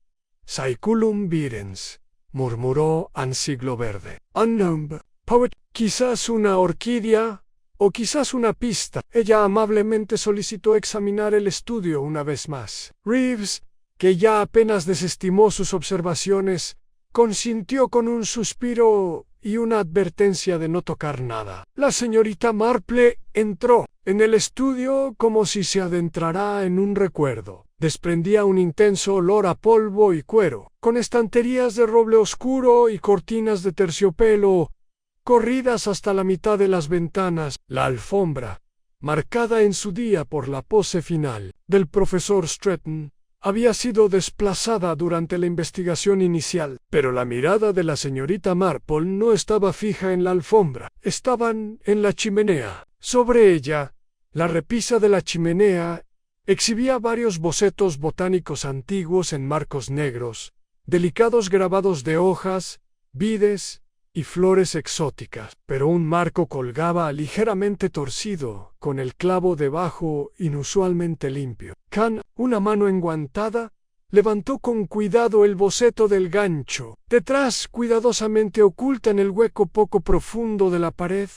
Saeculum virens, murmuró en siglo verde. Unknown poet, quizás una orquídea o quizás una pista. Ella amablemente solicitó examinar el estudio una vez más. Reeves, que ya apenas desestimó sus observaciones, consintió con un suspiro y una advertencia de no tocar nada. La señorita Marple entró en el estudio como si se adentrara en un recuerdo. Desprendía un intenso olor a polvo y cuero, con estanterías de roble oscuro y cortinas de terciopelo corridas hasta la mitad de las ventanas. La alfombra, marcada en su día por la pose final del profesor Stretton, había sido desplazada durante la investigación inicial, pero la mirada de la señorita Marple no estaba fija en la alfombra, estaban en la chimenea. Sobre ella, la repisa de la chimenea exhibía varios bocetos botánicos antiguos en marcos negros, delicados grabados de hojas, vides y flores exóticas, pero un marco colgaba ligeramente torcido, con el clavo debajo inusualmente limpio. Khan, una mano enguantada, levantó con cuidado el boceto del gancho. Detrás, cuidadosamente oculta en el hueco poco profundo de la pared,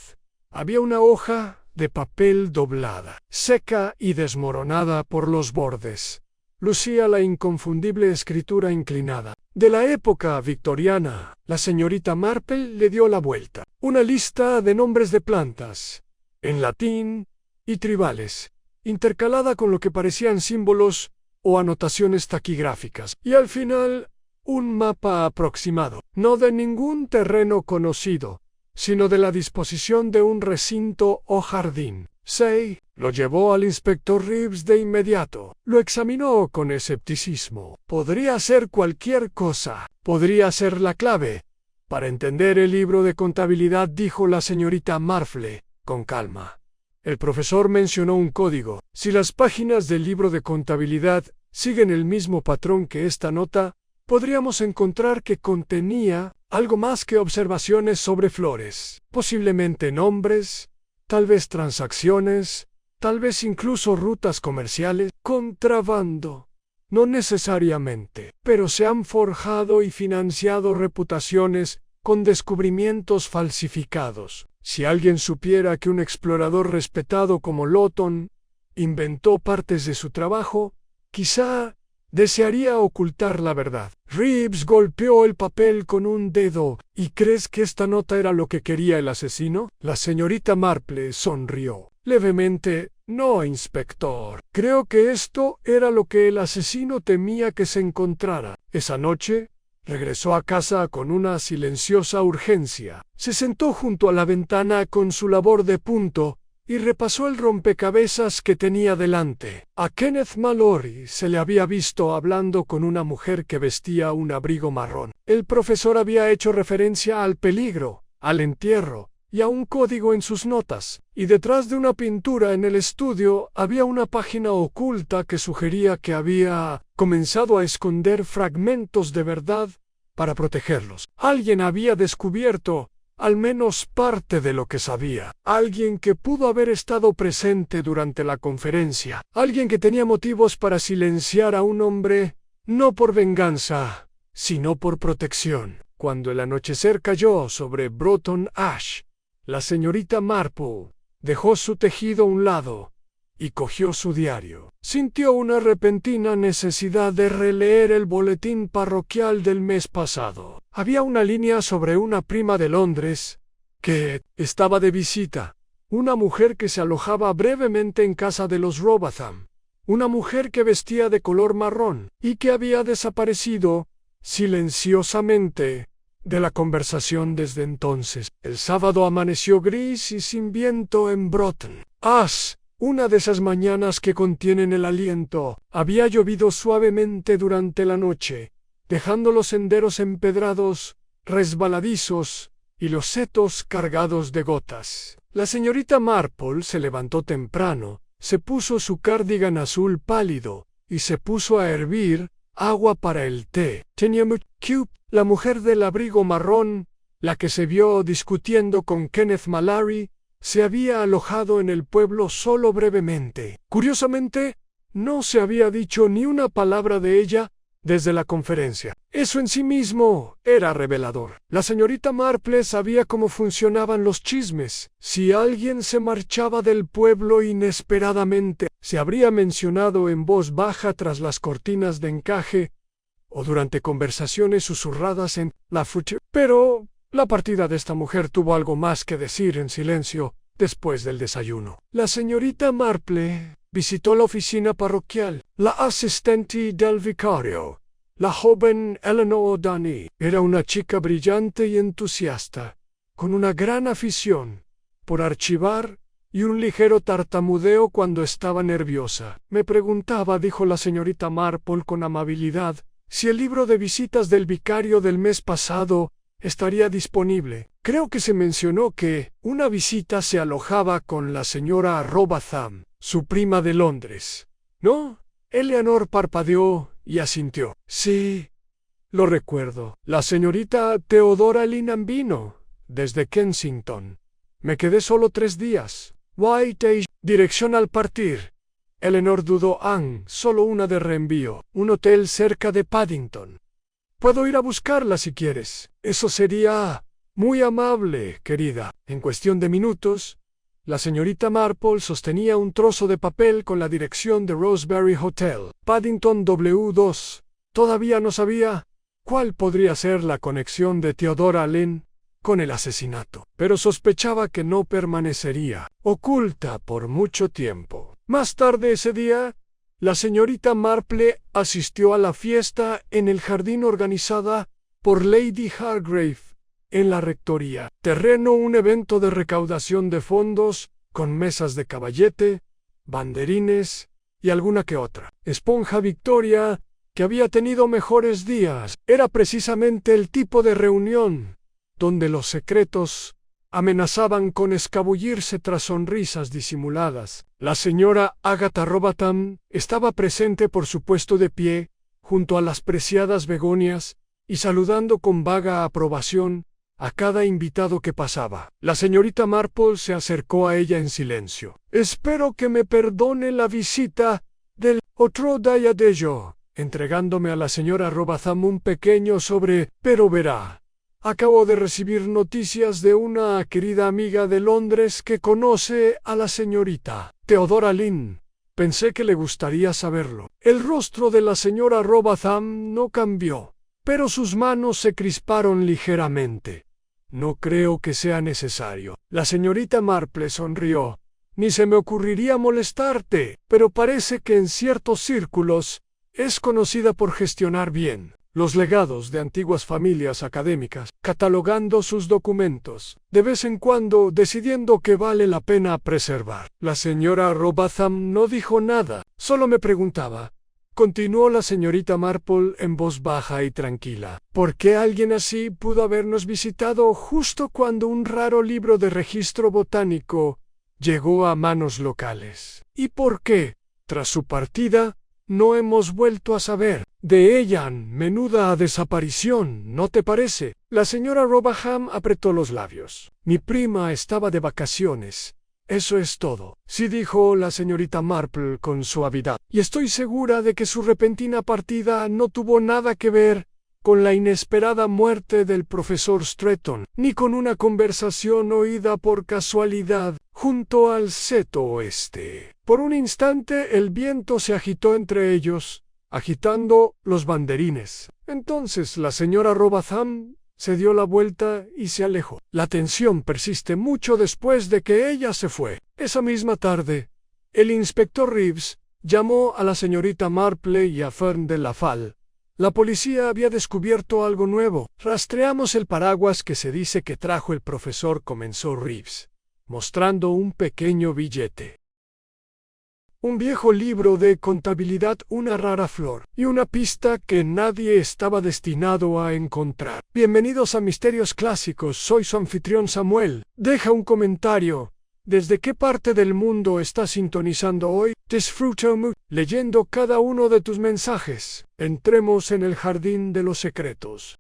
había una hoja de papel doblada, seca y desmoronada por los bordes. Lucía la inconfundible escritura inclinada. De la época victoriana, la señorita Marple le dio la vuelta. Una lista de nombres de plantas, en latín y tribales, intercalada con lo que parecían símbolos o anotaciones taquigráficas. Y al final, un mapa aproximado, no de ningún terreno conocido, sino de la disposición de un recinto o jardín. Say lo llevó al inspector Reeves de inmediato. Lo examinó con escepticismo. Podría ser cualquier cosa. Podría ser la clave para entender el libro de contabilidad, dijo la señorita Marple, con calma. El profesor mencionó un código. Si las páginas del libro de contabilidad siguen el mismo patrón que esta nota, podríamos encontrar que contenía algo más que observaciones sobre flores. Posiblemente nombres, tal vez transacciones, tal vez incluso rutas comerciales. Contrabando. No necesariamente, pero se han forjado y financiado reputaciones con descubrimientos falsificados. Si alguien supiera que un explorador respetado como Lawton inventó partes de su trabajo, quizá desearía ocultar la verdad. Reeves golpeó el papel con un dedo. ¿Y crees que esta nota era lo que quería el asesino? La señorita Marple sonrió levemente. No, inspector. Creo que esto era lo que el asesino temía que se encontrara. Esa noche, regresó a casa con una silenciosa urgencia. Se sentó junto a la ventana con su labor de punto y repasó el rompecabezas que tenía delante. A Kenneth Mallory se le había visto hablando con una mujer que vestía un abrigo marrón. El profesor había hecho referencia al peligro, al entierro y a un código en sus notas, y detrás de una pintura en el estudio había una página oculta que sugería que había comenzado a esconder fragmentos de verdad para protegerlos. Alguien había descubierto al menos parte de lo que sabía. Alguien que pudo haber estado presente durante la conferencia. Alguien que tenía motivos para silenciar a un hombre, no por venganza, sino por protección. Cuando el anochecer cayó sobre Broughton Ash, la señorita Marple dejó su tejido a un lado y cogió su diario. Sintió una repentina necesidad de releer el boletín parroquial del mes pasado. Había una línea sobre una prima de Londres que estaba de visita, una mujer que se alojaba brevemente en casa de los Robotham, una mujer que vestía de color marrón y que había desaparecido silenciosamente de la conversación desde entonces. El sábado amaneció gris y sin viento en Broughton Ash. Una de esas mañanas que contienen el aliento. Había llovido suavemente durante la noche, dejando los senderos empedrados, resbaladizos, y los setos cargados de gotas. La señorita Marple se levantó temprano, se puso su cardigan azul pálido, y se puso a hervir agua para el té. Cube, la mujer del abrigo marrón, la que se vio discutiendo con Kenneth Mallory, se había alojado en el pueblo solo brevemente. Curiosamente, no se había dicho ni una palabra de ella desde la conferencia. Eso en sí mismo era revelador. La señorita Marple sabía cómo funcionaban los chismes. Si alguien se marchaba del pueblo inesperadamente, se habría mencionado en voz baja tras las cortinas de encaje o durante conversaciones susurradas en la future. Pero la partida de esta mujer tuvo algo más que decir en silencio después del desayuno. La señorita Marple visitó la oficina parroquial. La asistente del vicario, la joven Eleanor O'Dani, era una chica brillante y entusiasta, con una gran afición por archivar y un ligero tartamudeo cuando estaba nerviosa. Me preguntaba, dijo la señorita Marple con amabilidad, si el libro de visitas del vicario del mes pasado estaría disponible. Creo que se mencionó que una visita se alojaba con la señora Robatham, su prima de Londres, ¿no? Eleanor parpadeó y asintió. Sí, lo recuerdo. La señorita Theodora Linham vino desde Kensington. Me quedé solo 3 días. White dirección al partir. Eleanor dudó. Solo una de reenvío. Un hotel cerca de Paddington. Puedo ir a buscarla si quieres. Eso sería muy amable, querida. En cuestión de minutos, la señorita Marple sostenía un trozo de papel con la dirección de Rosebery Hotel, Paddington W2. Todavía no sabía cuál podría ser la conexión de Theodora Lynn con el asesinato, pero sospechaba que no permanecería oculta por mucho tiempo. Más tarde ese día, la señorita Marple asistió a la fiesta en el jardín organizada por Lady Hargrave en la rectoría. Terreno, un evento de recaudación de fondos con mesas de caballete, banderines y alguna que otra. Esponja Victoria, que había tenido mejores días, era precisamente el tipo de reunión donde los secretos amenazaban con escabullirse tras sonrisas disimuladas. La señora Agatha Robatham estaba presente, por supuesto de pie, junto a las preciadas begonias, y saludando con vaga aprobación a cada invitado que pasaba. La señorita Marple se acercó a ella en silencio. «Espero que me perdone la visita del otro día de yo», entregándome a la señora Robatham un pequeño sobre. «Pero verá, acabo de recibir noticias de una querida amiga de Londres que conoce a la señorita Theodora Lynn. Pensé que le gustaría saberlo». El rostro de la señora Robatham no cambió, pero sus manos se crisparon ligeramente. «No creo que sea necesario». La señorita Marple sonrió. «Ni se me ocurriría molestarte, pero parece que en ciertos círculos es conocida por gestionar bien los legados de antiguas familias académicas, catalogando sus documentos, de vez en cuando decidiendo que vale la pena preservar». La señora Robatham no dijo nada, solo me preguntaba. Continuó la señorita Marple en voz baja y tranquila. ¿Por qué alguien así pudo habernos visitado justo cuando un raro libro de registro botánico llegó a manos locales? ¿Y por qué, tras su partida, no hemos vuelto a saber de ella? Menuda desaparición, ¿no te parece? La señora Robatham apretó los labios. «Mi prima estaba de vacaciones. Eso es todo». «Sí», dijo la señorita Marple con suavidad, «y estoy segura de que su repentina partida no tuvo nada que ver con la inesperada muerte del profesor Stretton, ni con una conversación oída por casualidad junto al seto oeste». Por un instante el viento se agitó entre ellos, agitando los banderines. Entonces la señora Robatham se dio la vuelta y se alejó. La tensión persiste mucho después de que ella se fue. Esa misma tarde, el inspector Reeves llamó a la señorita Marple y a Fern de la Fal. La policía había descubierto algo nuevo. «Rastreamos el paraguas que se dice que trajo el profesor», comenzó Reeves, mostrando un pequeño billete. Un viejo libro de contabilidad, una rara flor y una pista que nadie estaba destinado a encontrar. «Bienvenidos a Misterios Clásicos, soy su anfitrión Samuel. Deja un comentario. ¿Desde qué parte del mundo estás sintonizando hoy? Disfruto leyendo cada uno de tus mensajes. Entremos en el jardín de los secretos».